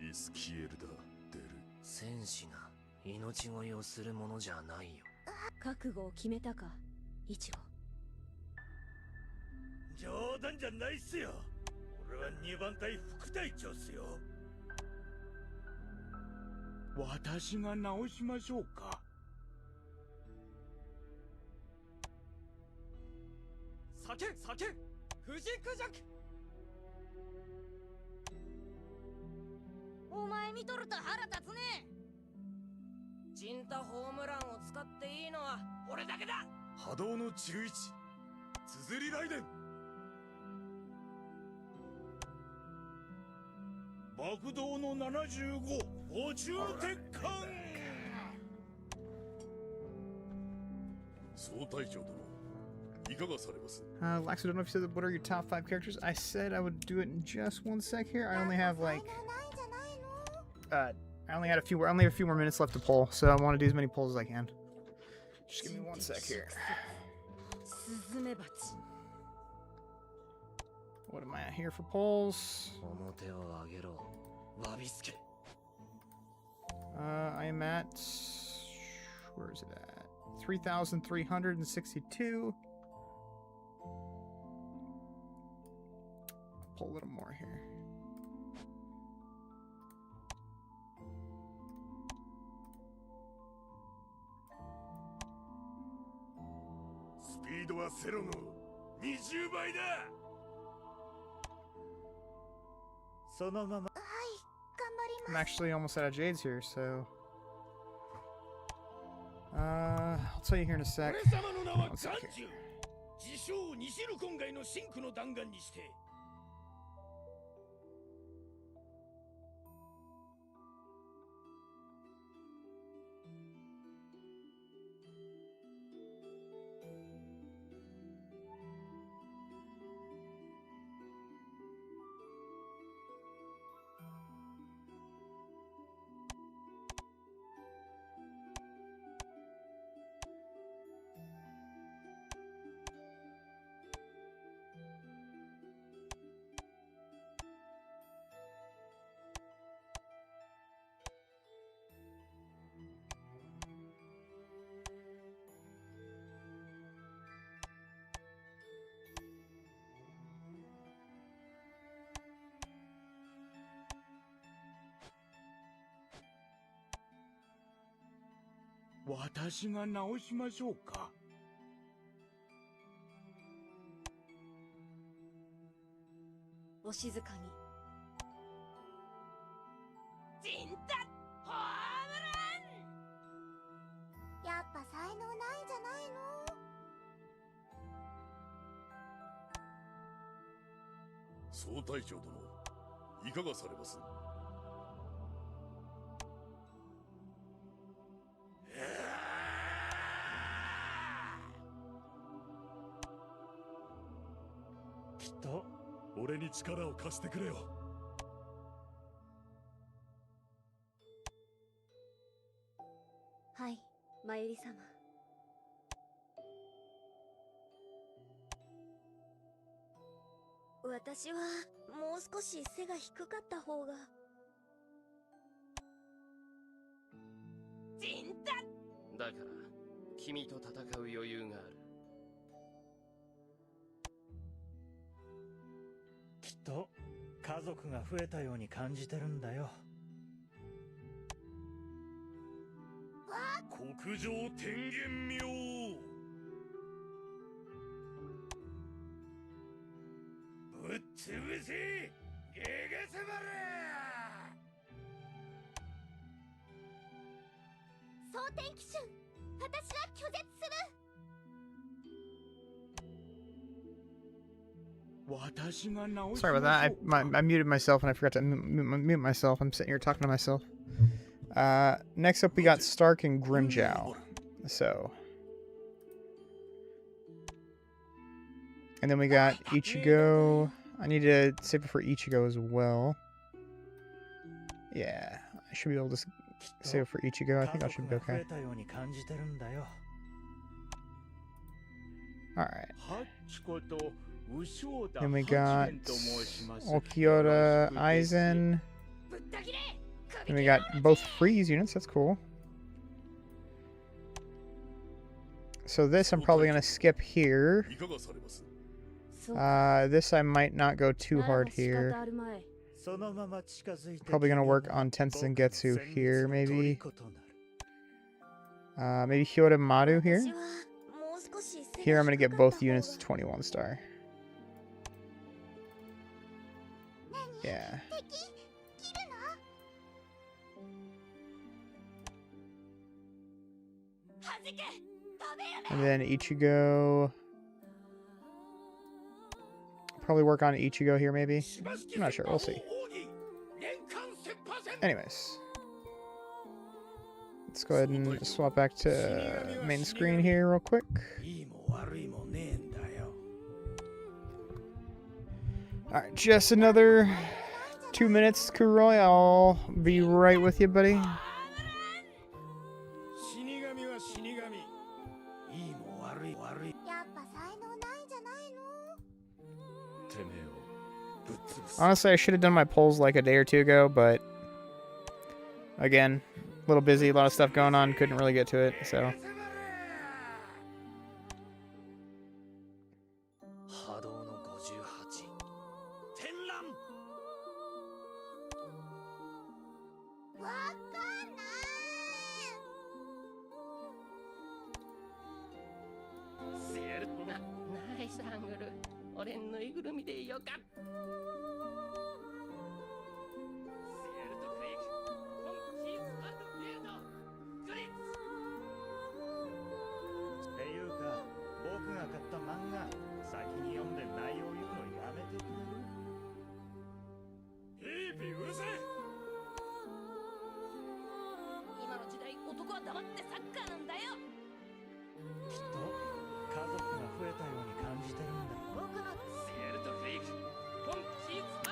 イスキエルダ・デル。戦士が命乞いをするものじゃないよ。覚悟を決めたか、イチゴ。冗談じゃないっすよ。俺は2番隊副隊長っすよ。私が直しましょうか。酒、富士クジャク。お前見とると腹立つね。陣太ホームランを使っていいのは俺だけだ。波動の11、つづり雷電。爆動の75、ご中鉄艦。総隊長殿、いかがされます？ Lax, I don't know if you said what are your top 5 characters. I said I would do it in just 1 sec here. I only have like I only have a few more minutes left to poll, so I want to do as many polls as I can. Just give me 1 sec here. What am I at here for polls? 表を上げろ、わびすけ。I am at, where is it at? 3,362. Pull a little more here. Speed はセロの20倍だ。そのまま。I'm actually almost out of jades here, so I'll tell you here in a sec. 俺様の名は One sec ガン here. ジュ。自称西ルコン街のシンクの弾丸にして。私が直しましょうか。お静かに。ジンタホームラン。やっぱ才能ないんじゃないの？総隊長殿、いかがされます？きっと俺に力を貸してくれよ。はい、まゆり様。私はもう少し背が低かった方が。ジンタ。だから君と戦う余裕がある。きっと家族が増えたように感じてるんだよ。国上天元妙。ぶっ潰せゲゲセバル。蒼天騎春、私は拒絶する。私が直し Sorry about that. I muted myself and I forgot to mute myself. I'm sitting here talking to myself. Next up we got Stark and Grimjow. So. And then we got Ichigo. I need to save it for Ichigo as well. Yeah, I should be able to save it for Ichigo. I think I should be okay. Alright. Then we got Okiota Aizen. And we got both freeze units, that's cool. So this I'm probably going to skip here. This I might not go too hard here. Probably going to work on Tensei Getsu here, maybe. Maybe Hyoda Maru here. Here I'm going to get both units to 21 star. Yeah. And then Ichigo. Probably work on Ichigo here, maybe. I'm not sure. We'll see. Anyways. Let's go ahead and swap back to main screen here real quick. Alright, just another 2 minutes, Kuroi. I'll be right with you, buddy. Honestly, I should have done my polls like a day or two ago, but again, a little busy, a lot of stuff going on, couldn't really get to it, so.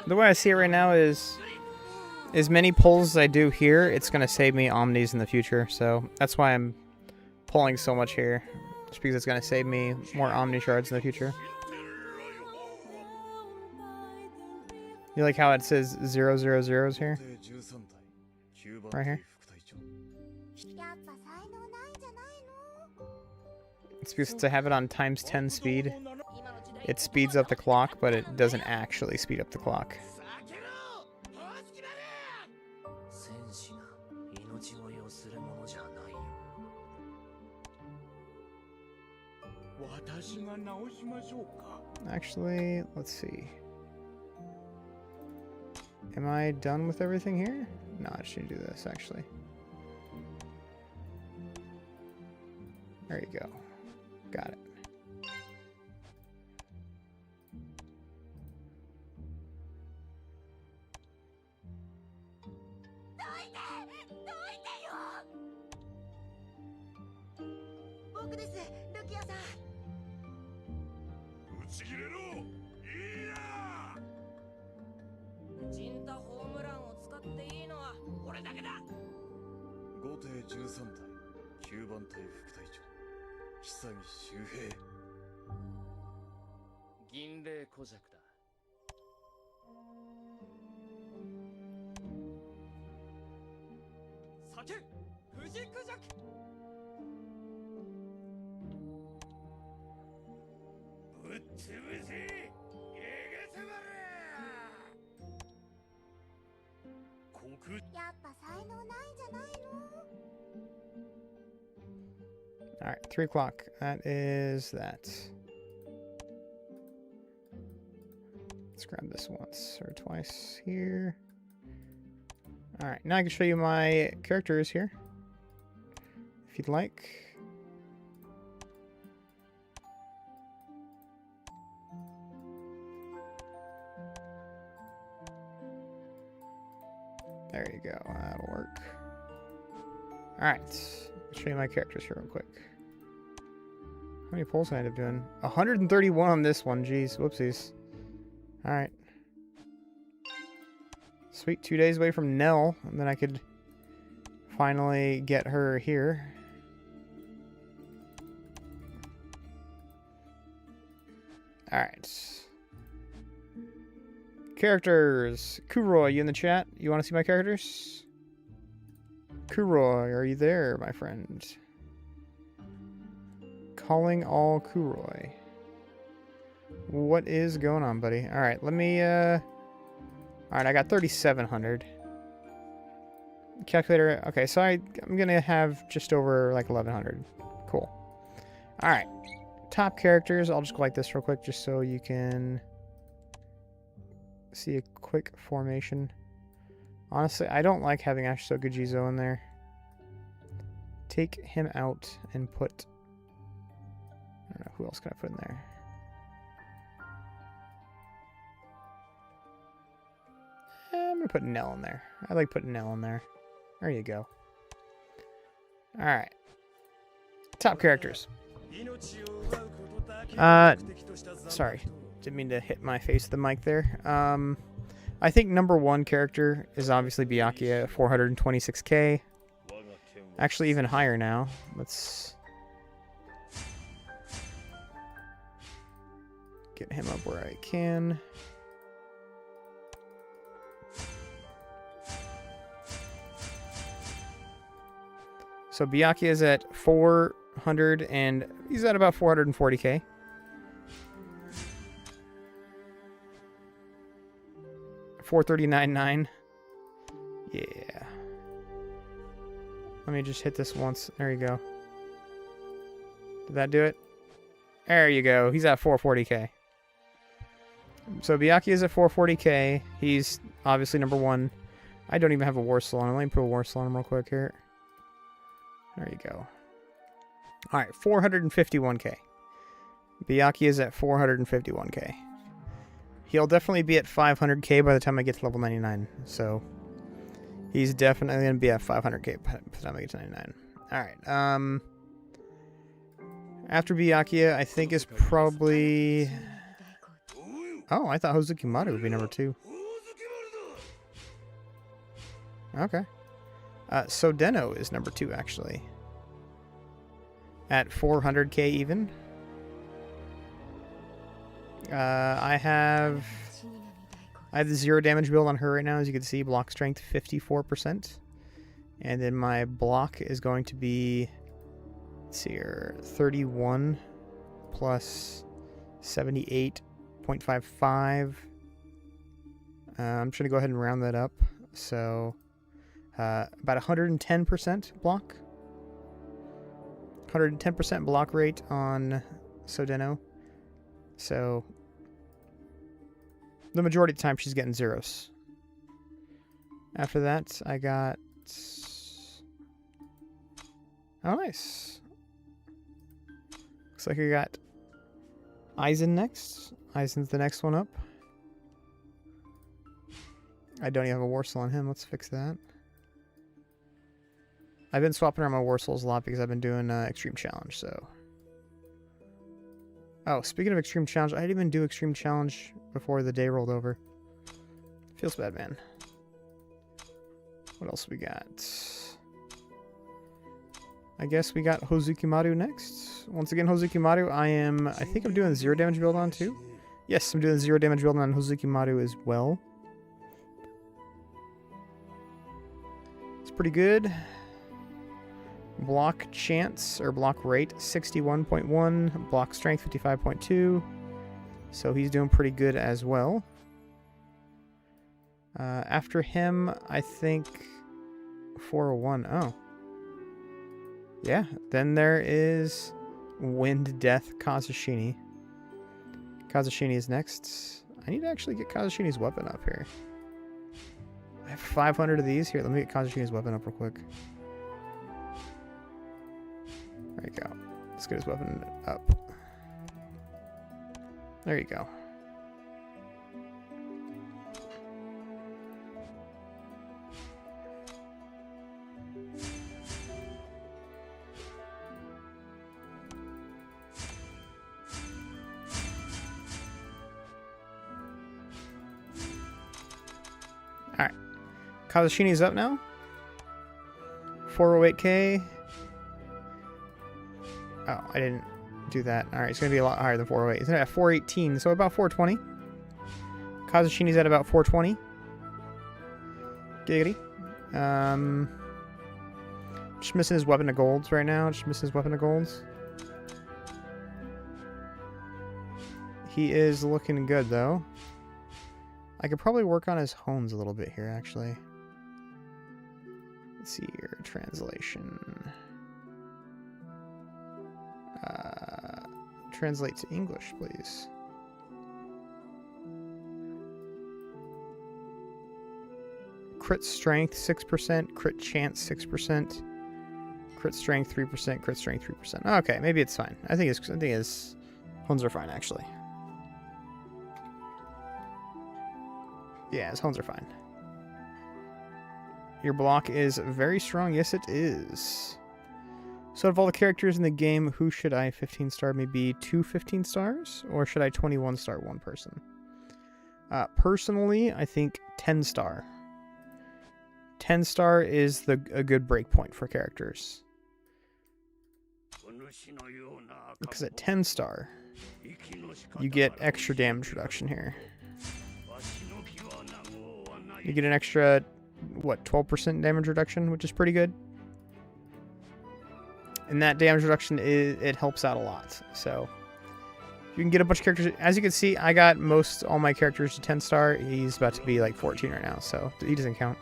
The way I see it right now is as many pulls as I do here, it's going to save me Omnis in the future. So that's why I'm pulling so much here. Just because it's going to save me more Omni shards in the future. You like how it says 000s here? Right here? It's because to have it on times 10 speed, it speeds up the clock, but it doesn't actually speed up the clock. Actually, let's see. Am I done with everything here? No, I just need to do this, actually. There you go. Got it. Alright, 3 o'clock. That is that. Let's grab this once or twice here. Alright, now I can show you my characters here, if you'd like. There you go, that'll work. Alright, I'll show you my characters here real quick. How many pulls did I end up doing? 131 on this one, jeez, whoopsies. Alright. Sweet, 2 days away from Nell, and then I could finally get her here. Alright. Characters. Kuroi, you in the chat? You want to see my characters? Kuroi, are you there, my friend? Calling all Kuroi. What is going on, buddy? Alright, let me, Alright, I got 3,700. Calculator, okay, so I'm gonna have just over, like, 1,100. Cool. Alright. Top characters, I'll just go like this real quick, just so you can see a quick formation. Honestly, I don't like having Ashisoka Jizo in there. Take him out and put... I don't know, who else can I put in there? I'm going to put Nell in there. I like putting Nell in there. There you go. Alright. Top characters. Sorry. Didn't mean to hit my face with the mic there. I think number 1 character is obviously Byakuya at 426k. Actually, even higher now. Let's get him up where I can. So Byakuya is at 400 and he's at about 440k. $439.9. Yeah. Let me just hit this once. There you go. Did that do it? There you go. He's at 440k. So Byakuya is at 440k. He's obviously number 1. I don't even have a war soul on him. Let me put a war soul on him real quick here. There you go. Alright, 451k. Byakuya is at 451k. He'll definitely be at 500k by the time I get to level 99. So, he's definitely going to be at 500k by the time I get to 99. Alright, after Byakuya, I think is probably... Oh, I thought Hozukimaru would be number 2. Okay. So Deno is number 2, actually. At 400k even. I have the 0 damage build on her right now, as you can see. Block strength 54%. And then my block is going to be, let's see here, 31 plus 78.55. I'm just going to go ahead and round that up. So, about 110% block. 110% block rate on Sodeno. So the majority of the time she's getting zeros. After that, I got... Oh, nice. Looks like I got Aizen next. Aizen's the next one up. I don't even have a Warsaw on him. Let's fix that. I've been swapping around my Warsaws a lot because I've been doing Extreme Challenge, so... Oh, speaking of Extreme Challenge, I didn't even do Extreme Challenge before the day rolled over. Feels bad, man. What else we got? I guess we got Hozukimaru next. Once again, Hozukimaru, I think I'm doing 0 damage build on too. Yes, I'm doing 0 damage build on Hozukimaru as well. It's pretty good. Block chance, or block rate, 61.1. Block strength, 55.2. So he's doing pretty good as well. After him, I think 401. Oh. Yeah, then there is Wind Death Kazushini. Kazushini is next. I need to actually get Kazushini's weapon up here. I have 500 of these. Here, let me get Kazushini's weapon up real quick. There you go. Let's get his weapon up. There you go. Alright. Kazushini's up now. 408k. Oh, I didn't do that. Alright, it's going to be a lot higher than 408. It's at 418, so about 420. Kazushini's at about 420. Giggity. Just missing his weapon of golds right now. Just missing his weapon of golds. He is looking good, though. I could probably work on his hones a little bit here, actually. Let's see here. Translation. Translate to English, please. Crit strength 6%, crit chance 6%, crit strength 3%, crit strength 3%. Okay, maybe it's fine. I think his hones are fine, actually. Yeah, his hones are fine. Your block is very strong. Yes, it is. So, of all the characters in the game, who should I 15 star? Maybe 2 15 stars? Or should I 21 star one person? Personally, I think 10 star. 10 star is a good break point for characters. Because at 10 star, you get extra damage reduction here. You get an extra, what, 12% damage reduction, which is pretty good. And that damage reduction, it helps out a lot. So, you can get a bunch of characters. As you can see, I got all my characters to 10 star. He's about to be like 14 right now, so he doesn't count.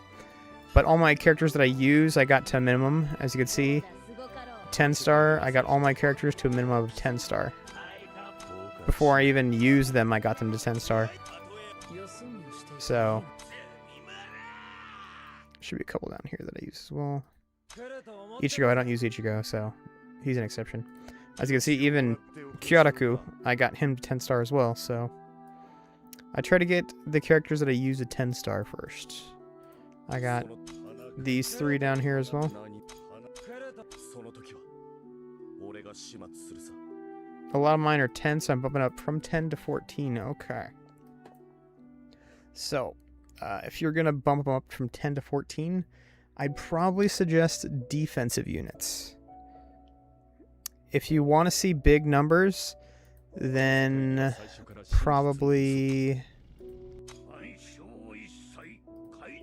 But all my characters that I use, I got to a minimum. As you can see, 10 star, I got all my characters to a minimum of 10 star. Before I even use them, I got them to 10 star. So, should be a couple down here that I use as well. Ichigo, I don't use Ichigo, so he's an exception. As you can see, even Kyoraku, I got him to 10 star as well, so I try to get the characters that I use to 10 star first. I got these 3 down here as well. A lot of mine are 10, so I'm bumping up from 10 to 14. Okay. So, if you're going to bump them up from 10 to 14, I'd probably suggest defensive units. If you want to see big numbers, then probably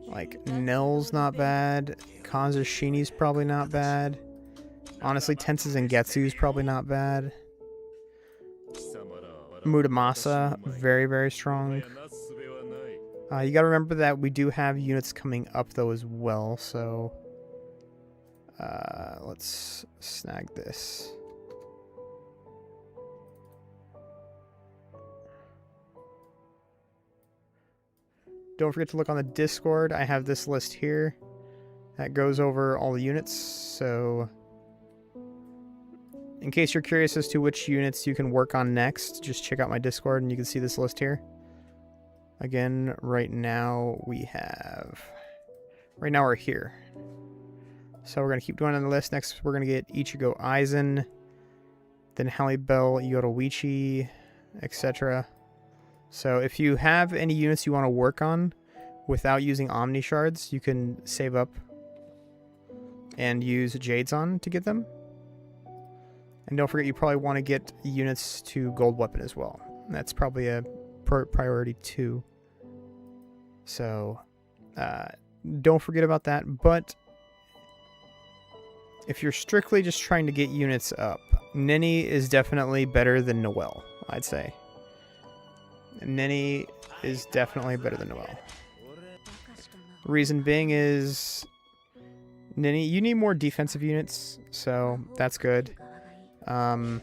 like Nell's not bad. Kazushini's probably not bad. Honestly, Tensa's and Getsu's probably not bad. Muramasa, very, very strong. You gotta remember that we do have units coming up though as well, so let's snag this. don't forget to look on the Discord. I have this list here that goes over all the units. So in case you're curious as to which units you can work on next, just check out my Discord and you can see this list here. Again, right now we're here. So we're going to keep going on the list. Next, we're going to get Ichigo Aizen, then Halle Bell, Yoruichi, etc. So if you have any units you want to work on without using Omni Shards, you can save up and use Jades on to get them. And don't forget, you probably want to get units to Gold Weapon as well. That's probably a priority too. So don't forget about that. But if you're strictly just trying to get units up, Nini is definitely better than Noelle, I'd say. Nini is definitely better than Noelle. Reason being is, Nini, you need more defensive units, so that's good. And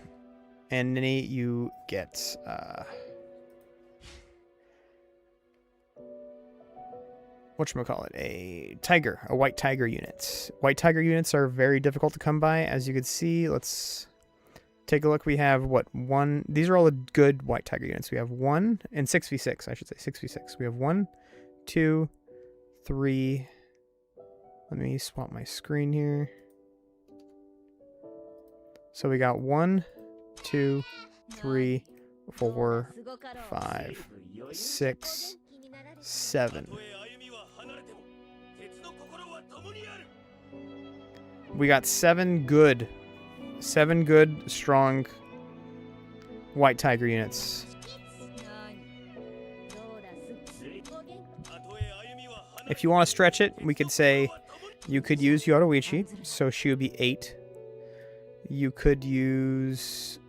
Nini, you get whatchamacallit, a white tiger unit. White tiger units are very difficult to come by, as you can see. Let's take a look. We have these are all the good white tiger units. We have 1 and 6v6, I should say 6v6. We have 1, 2, 3. Let me swap my screen here. So we got 1, 2, 3, 4, 5, 6, 7. We got 7 good, strong white tiger units. If you want to stretch it, we could say you could use Yoruichi, so she would be 8. You could use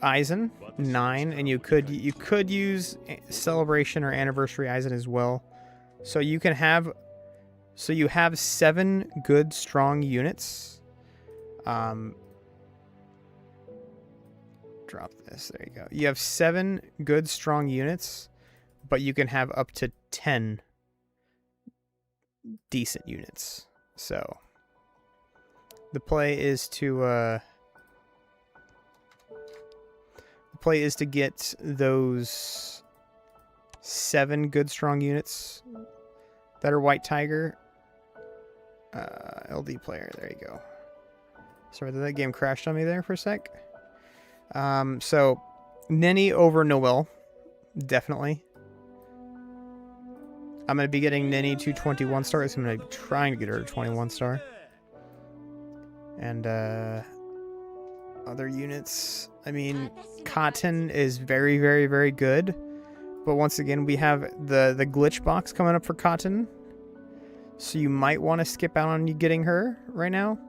Aizen, 9, and you could use Celebration or Anniversary Aizen as well. So you have 7 good strong units. Drop this. There you go. You have 7 good strong units, but you can have up to 10 decent units. So the play is to get those 7 good strong units that are white tiger. LD player, there you go. Sorry, that game crashed on me there for a sec. So Nini over Noelle, definitely. I'm going to be getting Nini to 21 stars. I'm going to be trying to get her to 21 star. And other units, I mean, Cotton is very, very, very good. But once again, we have the glitch box coming up for Cotton. So you might want to skip out on getting her right now.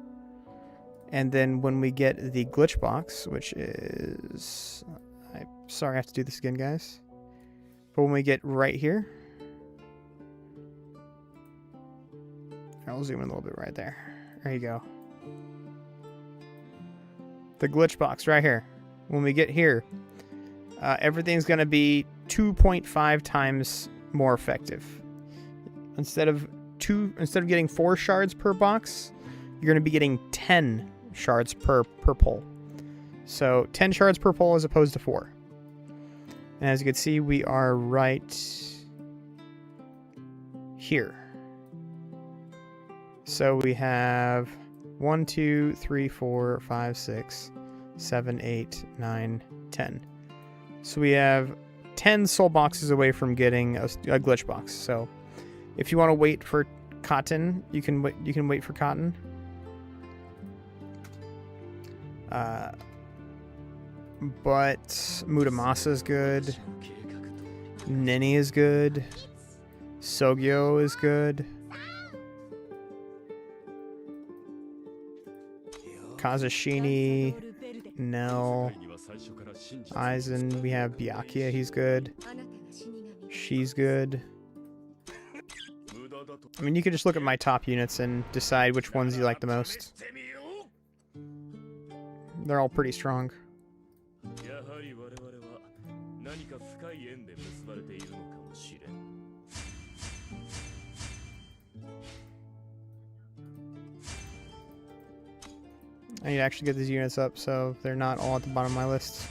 And then when we get the glitch box, which is... I'm sorry I have to do this again, guys. But when we get right here... I'll zoom in a little bit right there. There you go. The glitch box right here. When we get here, everything's going to be 2.5 times more effective. Instead of getting 4 shards per box, you're going to be getting 10 shards per pull. So 10 shards per pull as opposed to 4. And as you can see, we are right here. So we have 1, 2, 3, 4, 5, 6, 7, 8, 9, 10. So we have 10 soul boxes away from getting a glitch box. So if you want to wait for Cotton, you can wait for Cotton. But Muramasa is good. Nini is good. Sogyo is good. Kazushini, Nell, Aizen, we have Byakuya, he's good. She's good. I mean, you can just look at my top units and decide which ones you like the most. They're all pretty strong. I need to actually get these units up so they're not all at the bottom of my list.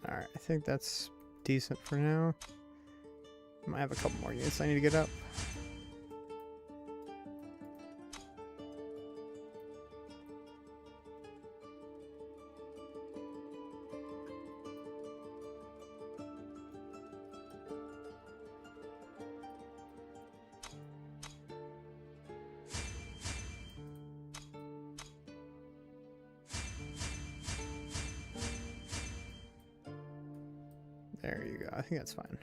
Alright, I think that's decent for now. Might have a couple more units I need to get up. There you go. I think that's fine.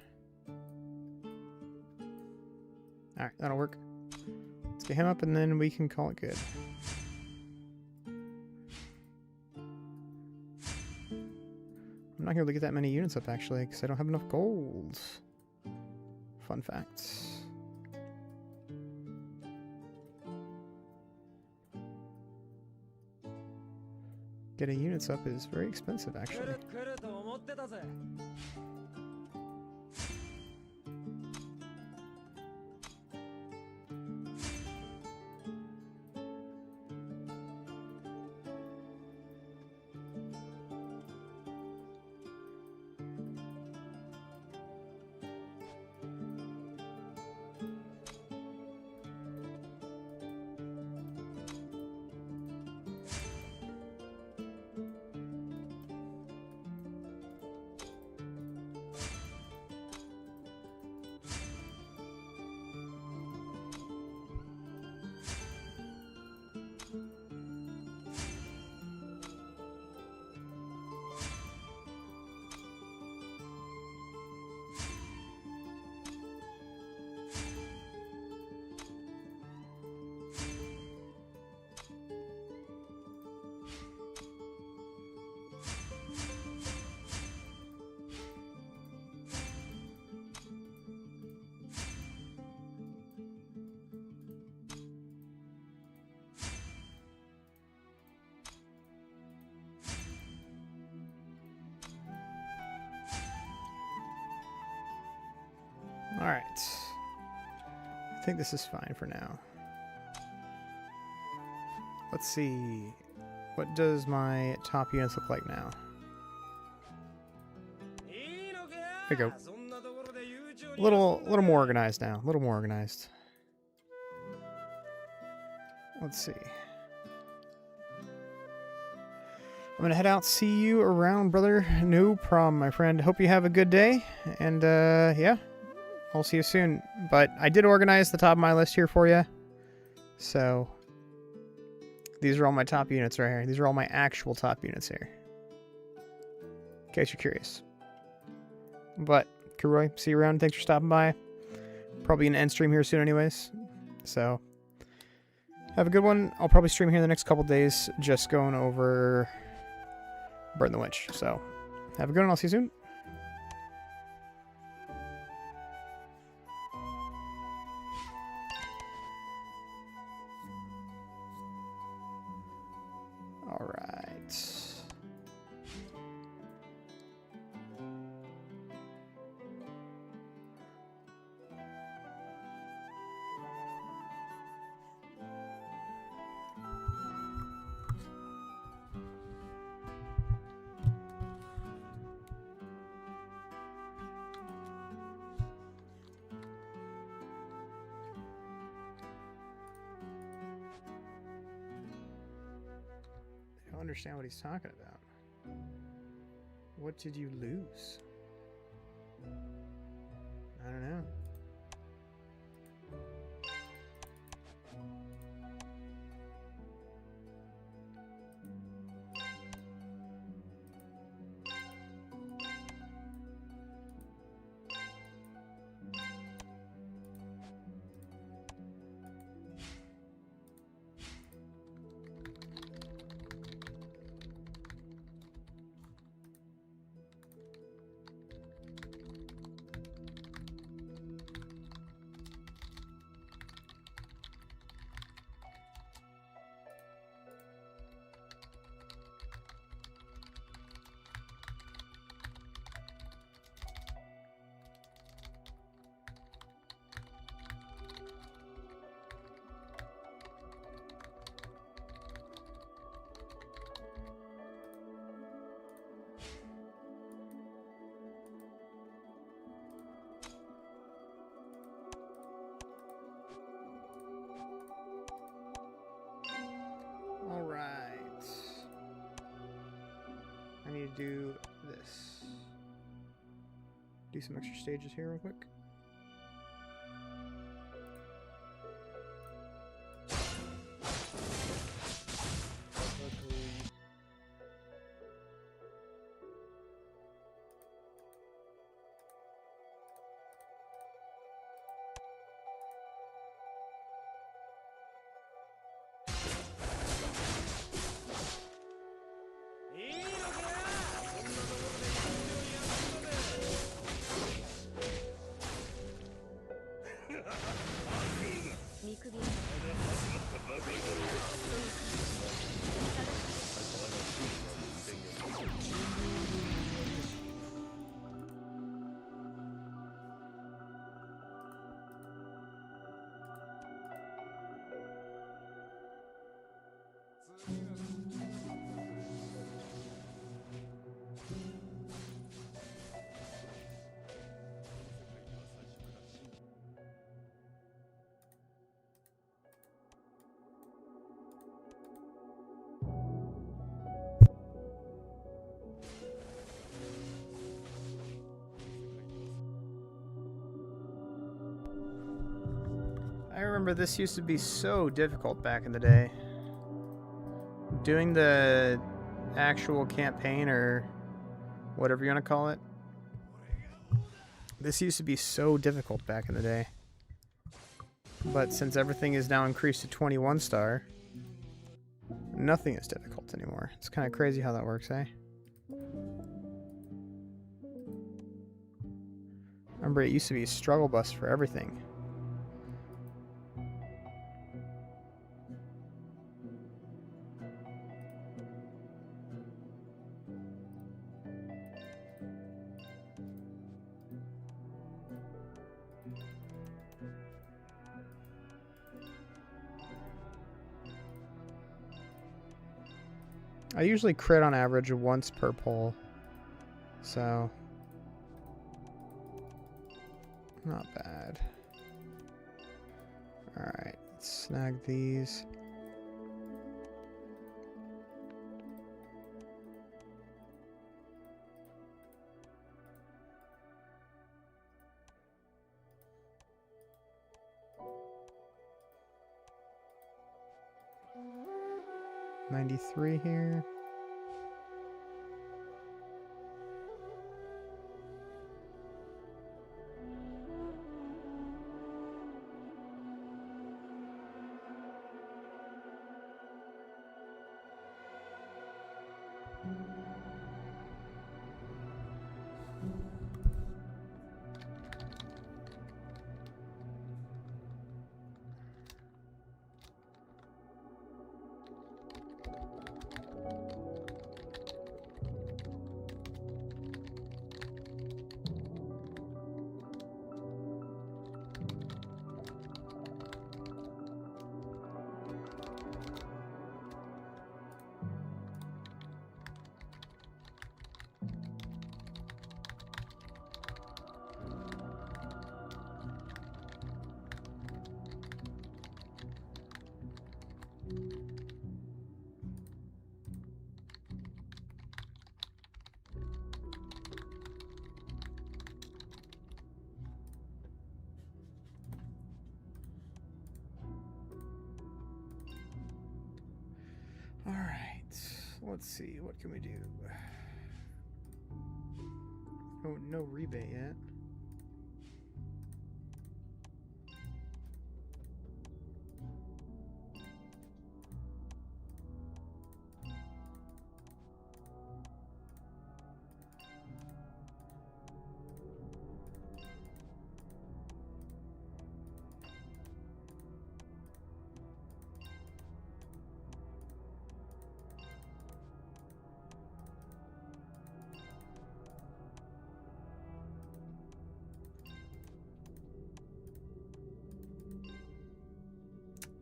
Alright, that'll work. Let's get him up and then we can call it good. I'm not going to be able to get that many units up actually because I don't have enough gold. Fun facts. Getting units up is very expensive actually. Alright. I think this is fine for now. Let's see. What does my top units look like now? There we go. A little more organized now. A little more organized. Let's see. I'm gonna head out. See you around, brother. No problem, my friend. Hope you have a good day. And yeah. I'll see you soon. But I did organize the top of my list here for you. So, these are all my top units right here. These are all my actual top units here. In case you're curious. But, Kuroy, see you around. Thanks for stopping by. Probably gonna end stream here soon anyways. So, have a good one. I'll probably stream here in the next couple days. Just going over Burn the Witch. So, have a good one. I'll see you soon. All right. understand what he's talking about. What did you lose? I don't know. Alright. I need to do this. Do some extra stages here real quick. I remember this used to be so difficult back in the day. Doing the actual campaign, or whatever you want to call it. This used to be so difficult back in the day. But since everything is now increased to 21 star, nothing is difficult anymore. It's kind of crazy how that works, eh? Remember, it used to be a struggle bus for everything. I usually crit on average once per pull, so not bad. Alright, let's snag these. $93 here. Alright, let's see, what can we do? Oh, no rebate yet.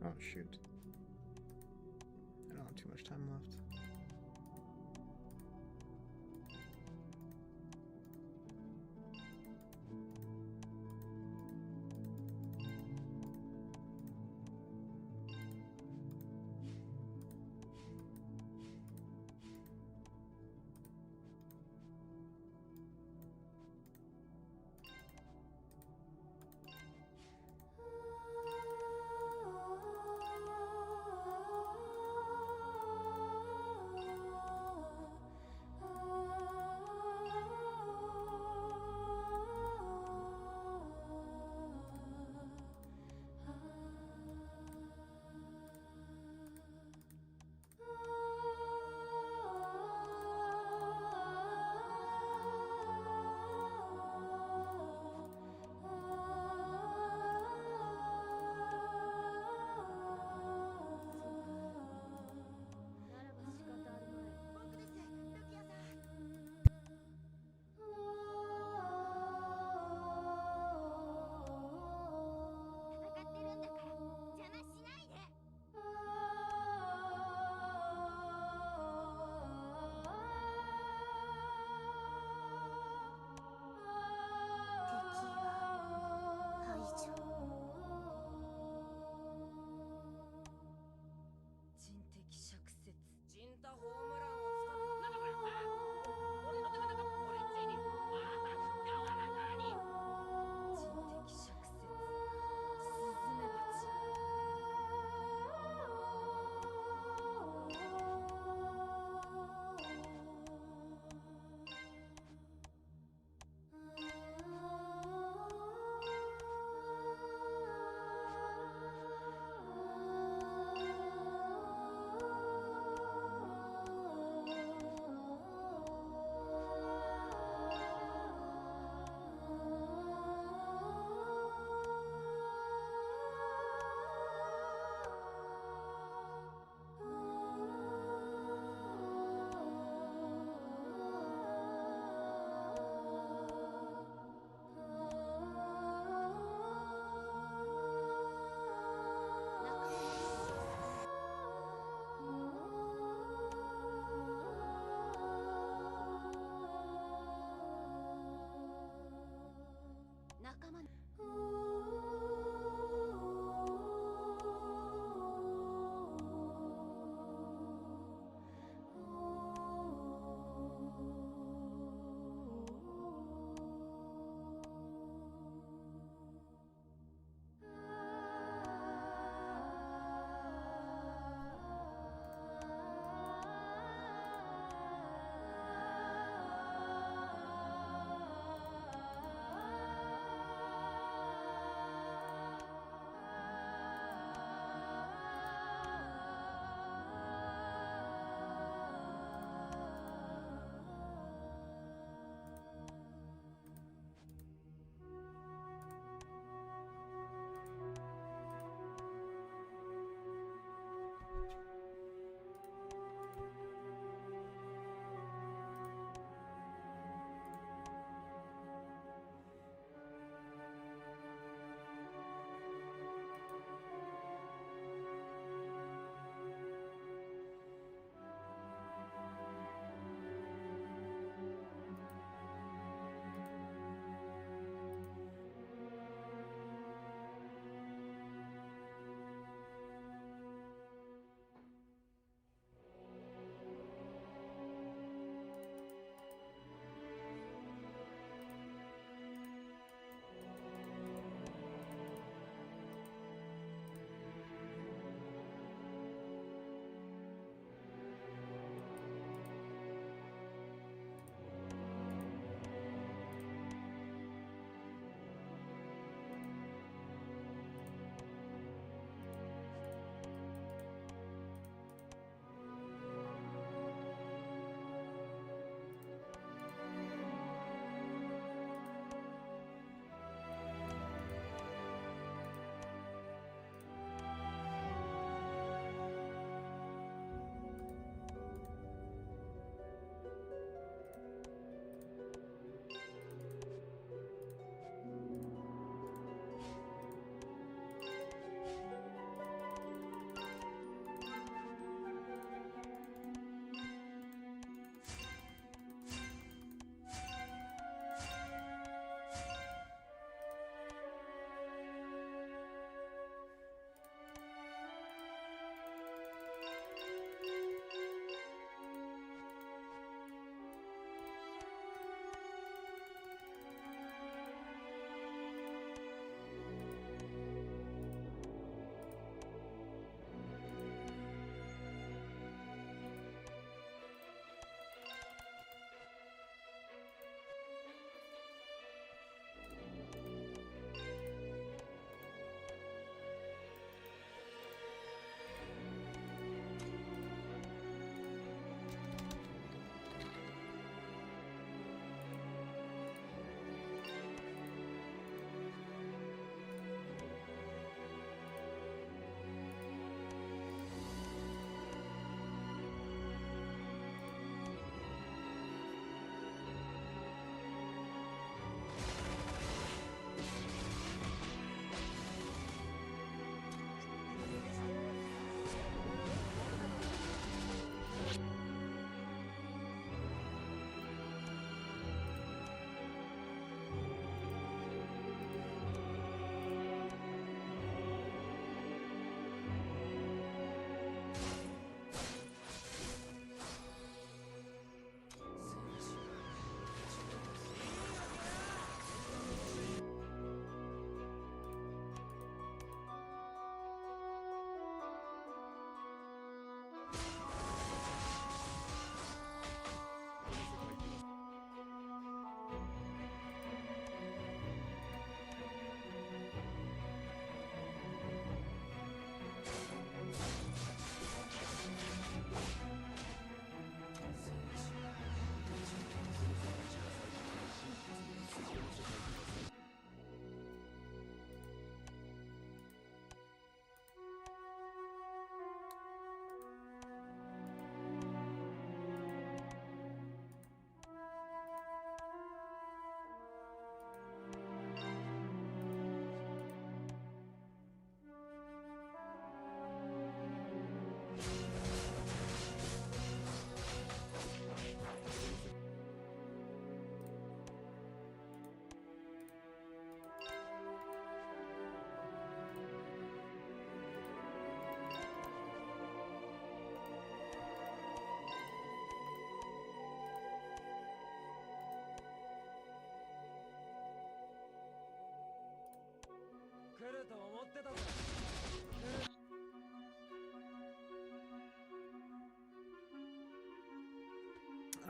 Oh, shoot. I don't have too much time left.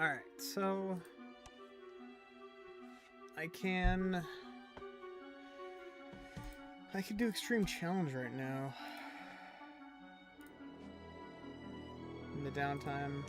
Alright, so I can do Extreme Challenge right now in the downtime.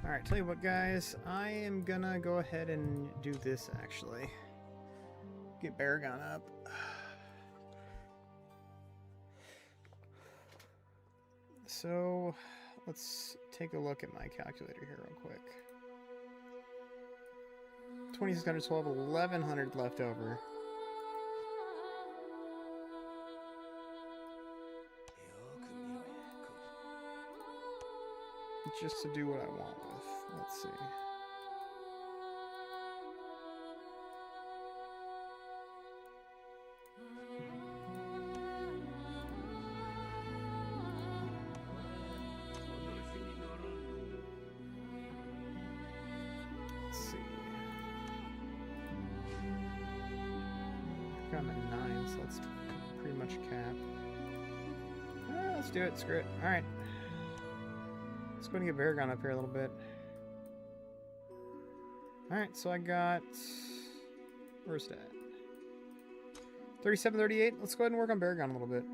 Alright, tell you what guys, I am gonna go ahead and do this actually. Get Baragon up. So, let's take a look at my calculator here real quick. 2612, 1100 left over. Just to do what I want with. Let's see. Let's see. I'm at 9, so that's pretty much cap. Let's do it. Screw it. All right. Let's go and get Baragon up here a little bit. Alright, so I got... Where's that? 3738. Let's go ahead and work on Baragon a little bit.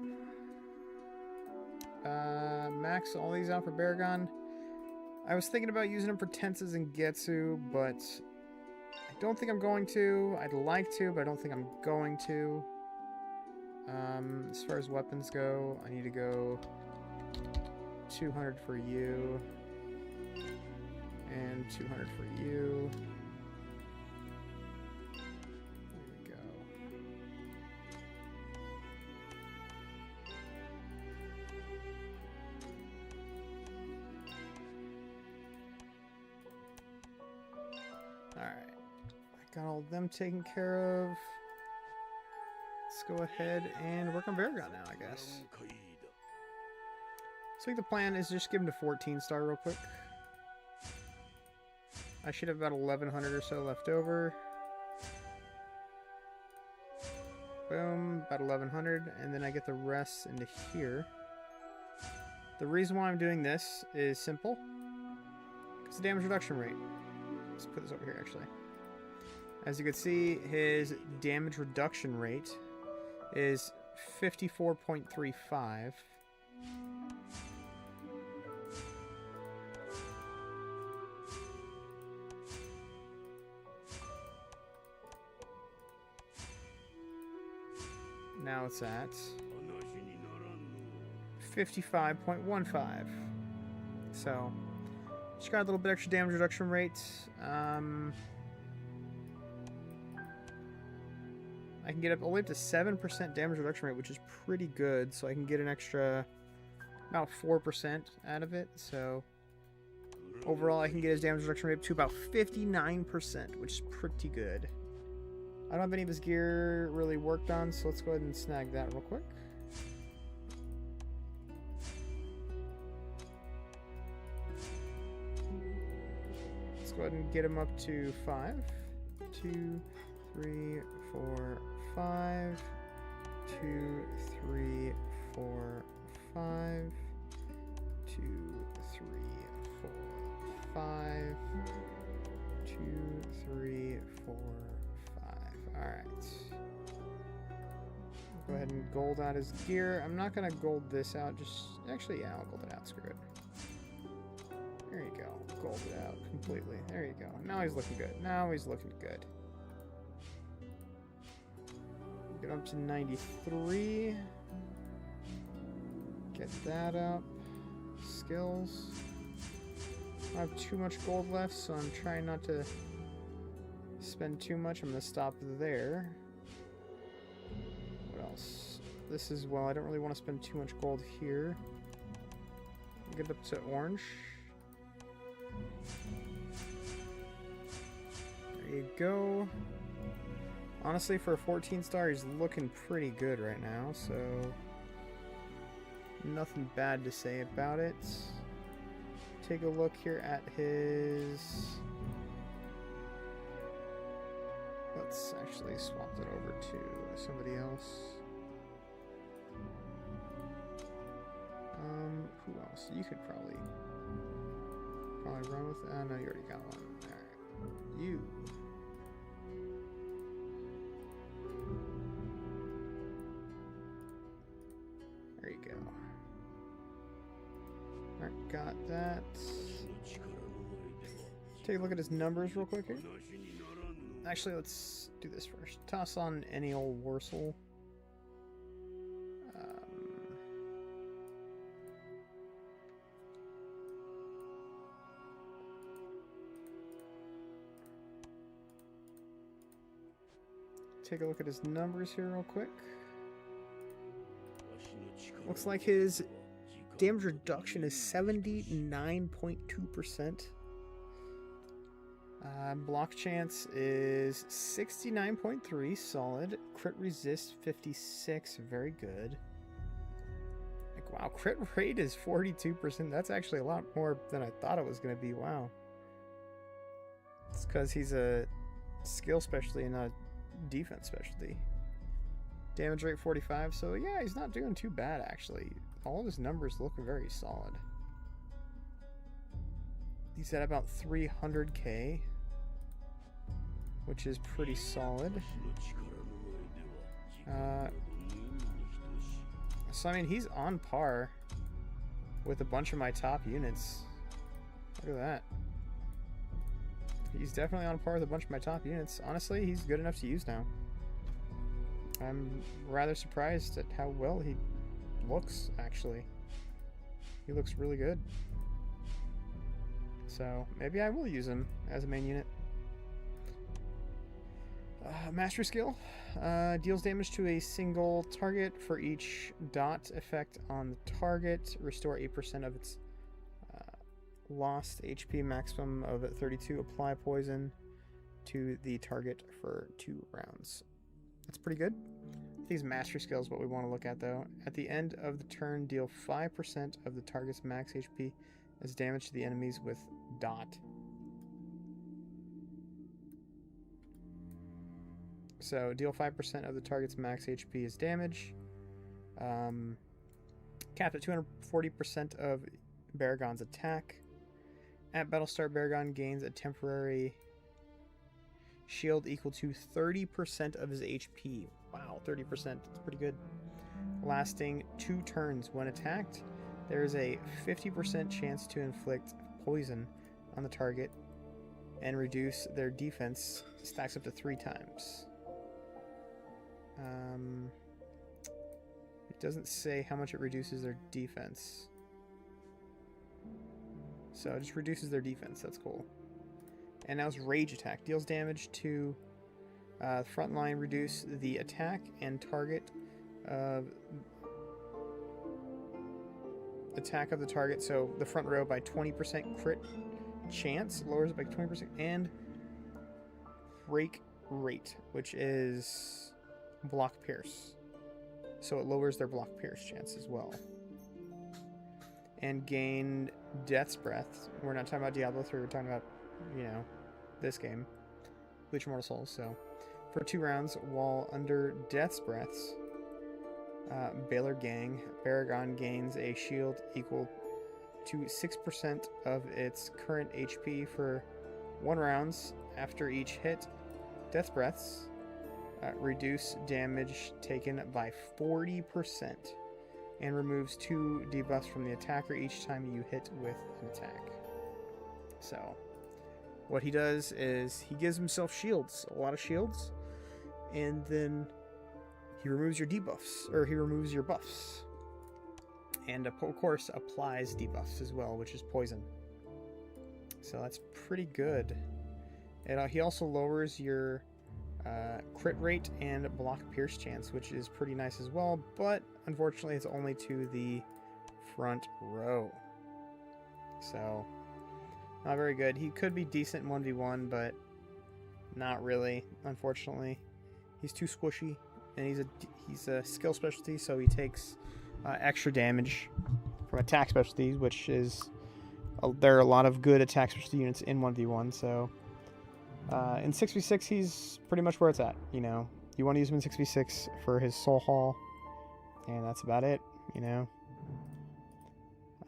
Max all these out for Baragon. I was thinking about using them for Tenses and Getsu, but I don't think I'm going to. I'd like to, but I don't think I'm going to. As far as weapons go, I need to go 200 for you. and 200 for you. There we go. Alright. I got all of them taken care of. Let's go ahead and work on Varagon now, I guess. So I think the plan is just give him to 14 star real quick. I should have about 1100 or so left over. Boom, about 1100, and then I get the rest into here. The reason why I'm doing this is simple. It's the damage reduction rate. Let's put this over here, actually. As you can see, his damage reduction rate is 54.35. Now it's at 55.15. So, just got a little bit extra damage reduction rate. I can get up all the way up to 7% damage reduction rate, which is pretty good. So I can get an extra about 4% out of it. So overall, I can get his damage reduction rate up to about 59%, which is pretty good. I don't have any of his gear really worked on, so let's go ahead and snag that real quick. Let's go ahead and get him up to 5. 2, 3, 4, 5. 2, 3, 4, 5. 2, 3, 4, 5. 2, 3, 4, 5. Alright. Go ahead and gold out his gear. I'm not going to gold this out. Actually, yeah, I'll gold it out. Screw it. There you go. Gold it out completely. There you go. Now he's looking good. Now he's looking good. Get up to 93. Get that up. Skills. I don't have too much gold left, so I'm trying not to spend too much. I'm going to stop there. What else? This is, well, I don't really want to spend too much gold here. Get up to orange. There you go. Honestly, for a 14 star, he's looking pretty good right now, so nothing bad to say about it. Take a look here at his... Let's actually swap that over to somebody else. Who else? You could probably run with... no, you already got one. Alright. You. There you go. Alright, got that. Take a look at his numbers real quick here. Actually, let's do this first. Toss on any old Warsaw. Take a look at his numbers here real quick. Looks like his damage reduction is 79.2%. Block chance is 69.3, solid. Crit resist 56, very good. Like, wow, crit rate is 42%. That's actually a lot more than I thought it was going to be. Wow. It's because he's a skill specialty and not a defense specialty. Damage rate 45, so yeah, he's not doing too bad actually. All of his numbers look very solid. He's at about 300k, which is pretty solid. So I mean, he's on par with a bunch of my top units. Look at that. He's definitely on par with a bunch of my top units. Honestly, he's good enough to use now. I'm rather surprised at how well he looks, actually. He looks really good. So maybe I will use him as a main unit. Mastery skill. Deals damage to a single target for each dot effect on the target. Restore 8% of its lost HP, maximum of 32. Apply poison to the target for 2 rounds. That's pretty good. I think his mastery skill is what we want to look at, though. At the end of the turn, deal 5% of the target's max HP as damage to the enemies with dot. So deal 5% of the target's max HP as damage. Capped at 240% of Baragon's attack. At battle start, Baragon gains a temporary shield equal to 30% of his HP. Wow, 30%. That's pretty good. Lasting 2 turns. When attacked, there is a 50% chance to inflict poison on the target and reduce their defense. Stacks up to 3 times. It doesn't say how much it reduces their defense. So it just reduces their defense. That's cool. And now it's Rage Attack. Deals damage to front line. Reduce the attack and target attack of the target. So the front row by 20% crit chance. Lowers it by 20%. And break rate, which is block pierce. So it lowers their block pierce chance as well. And gain Death's Breath. We're not talking about Diablo 3. We're talking about, you know, this game. Bleach Immortal Souls. So for 2 rounds, while under Death's Breaths, Baylor Gang, Baragon gains a shield equal to 6% of its current HP for 1 rounds. After each hit, Death's Breaths reduce damage taken by 40% and removes 2 debuffs from the attacker each time you hit with an attack. So what he does is he gives himself shields, a lot of shields, and then he removes your debuffs, or he removes your buffs. And of course applies debuffs as well, which is poison. So that's pretty good. And he also lowers your crit rate and block pierce chance, which is pretty nice as well, but unfortunately it's only to the front row. So not very good. He could be decent in 1v1, but not really, unfortunately. He's too squishy, and he's a skill specialty, so he takes extra damage from attack specialties, which is there are a lot of good attack specialty units in 1v1, so in 6v6 he's pretty much where it's at. You know, you want to use him in 6v6 for his soul haul, and that's about it, you know.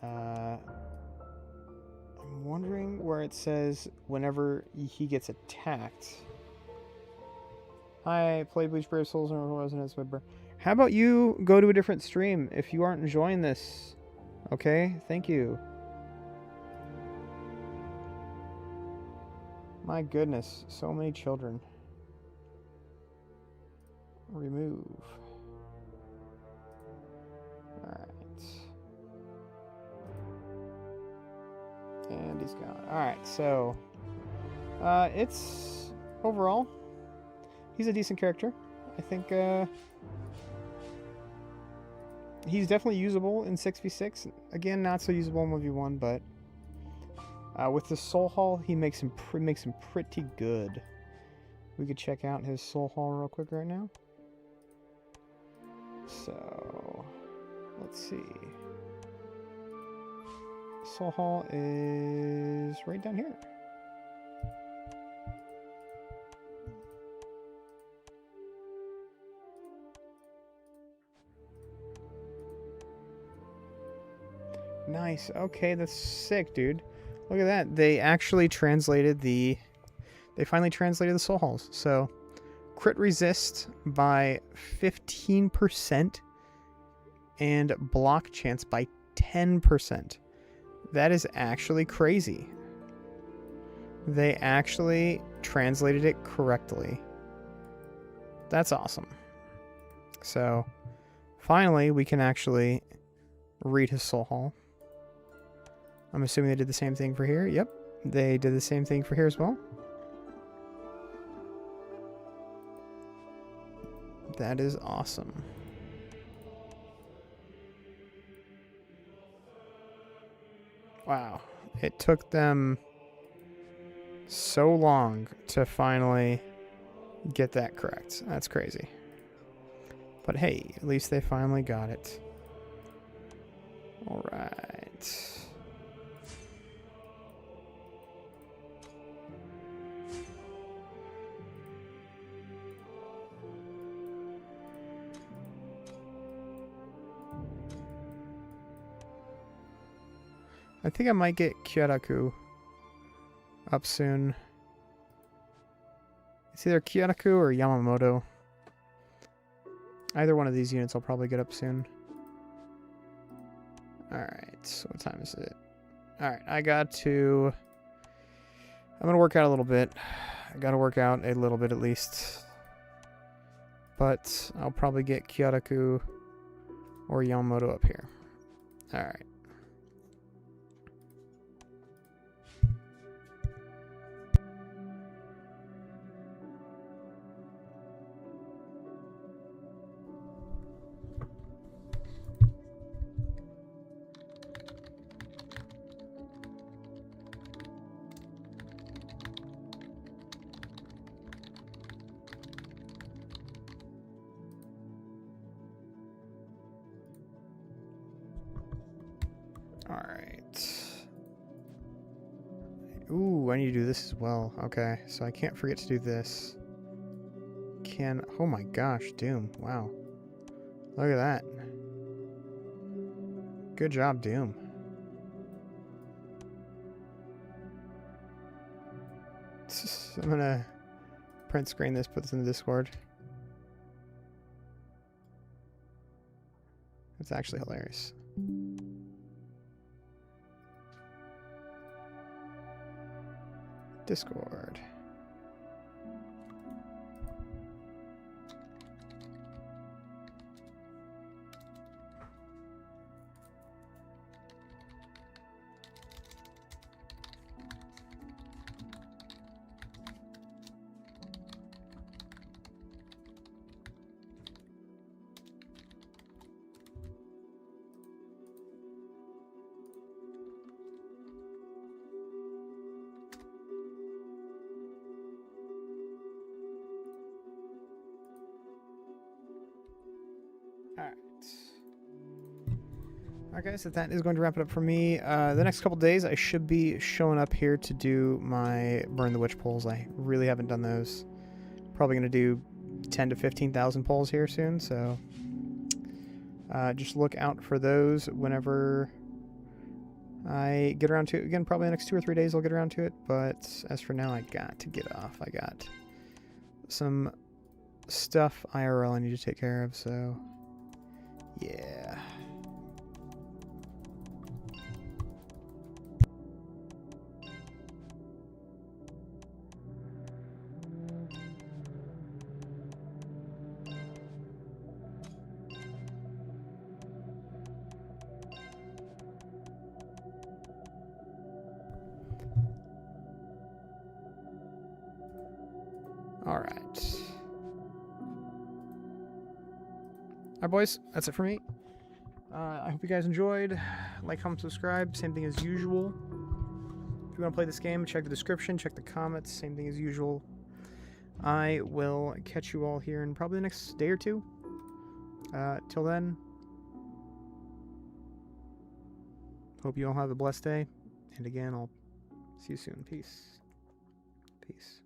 I'm wondering where it says whenever he gets attacked. Hi, play Bleach Brave Souls and Resonance Webber. How about you go to a different stream if you aren't enjoying this? Okay, thank you. My goodness, so many children. Remove. Alright. And he's gone. Alright, so it's overall, he's a decent character. I think he's definitely usable in 6v6. Again, not so usable in 1v1, but with the soul haul, he makes him pretty good. We could check out his soul haul real quick right now. So let's see. Soul haul is right down here. Nice. Okay, that's sick, dude. Look at that. They actually translated the... They finally translated the soul halls. So, crit resist by 15% and block chance by 10%. That is actually crazy. They actually translated it correctly. That's awesome. So, finally, we can actually read his soul hall. I'm assuming they did the same thing for here. Yep. they did the same thing for here as well. That is awesome. Wow. It took them so long to finally get that correct. That's crazy. But hey, at least they finally got it. All right. I think I might get Kyaraku up soon. It's either Kyaraku or Yamamoto. Either one of these units I'll probably get up soon. Alright, so what time is it? Alright, I'm going to work out a little bit. I got to work out a little bit at least. But I'll probably get Kyaraku or Yamamoto up here. Alright. Alright. Ooh, I need to do this as well. Okay, so I can't forget to do this. Oh my gosh, Doom. Wow. Look at that. Good job, Doom. I'm gonna print screen this, put this in the Discord. It's actually hilarious. Discord. Alright guys, so that is going to wrap it up for me. The next couple days I should be showing up here to do my Burn the Witch polls. I really haven't done those. Probably going to do 10 to 15,000 polls here soon, so just look out for those whenever I get around to it. Again, probably the next 2 or 3 days I'll get around to it, but as for now I got to get off. I got some stuff IRL I need to take care of, so yeah. Alright. Alright, boys. That's it for me. I hope you guys enjoyed. Like, comment, subscribe. Same thing as usual. If you want to play this game, check the description. Check the comments. Same thing as usual. I will catch you all here in probably the next day or two. Till then, hope you all have a blessed day. And again, I'll see you soon. Peace. Peace.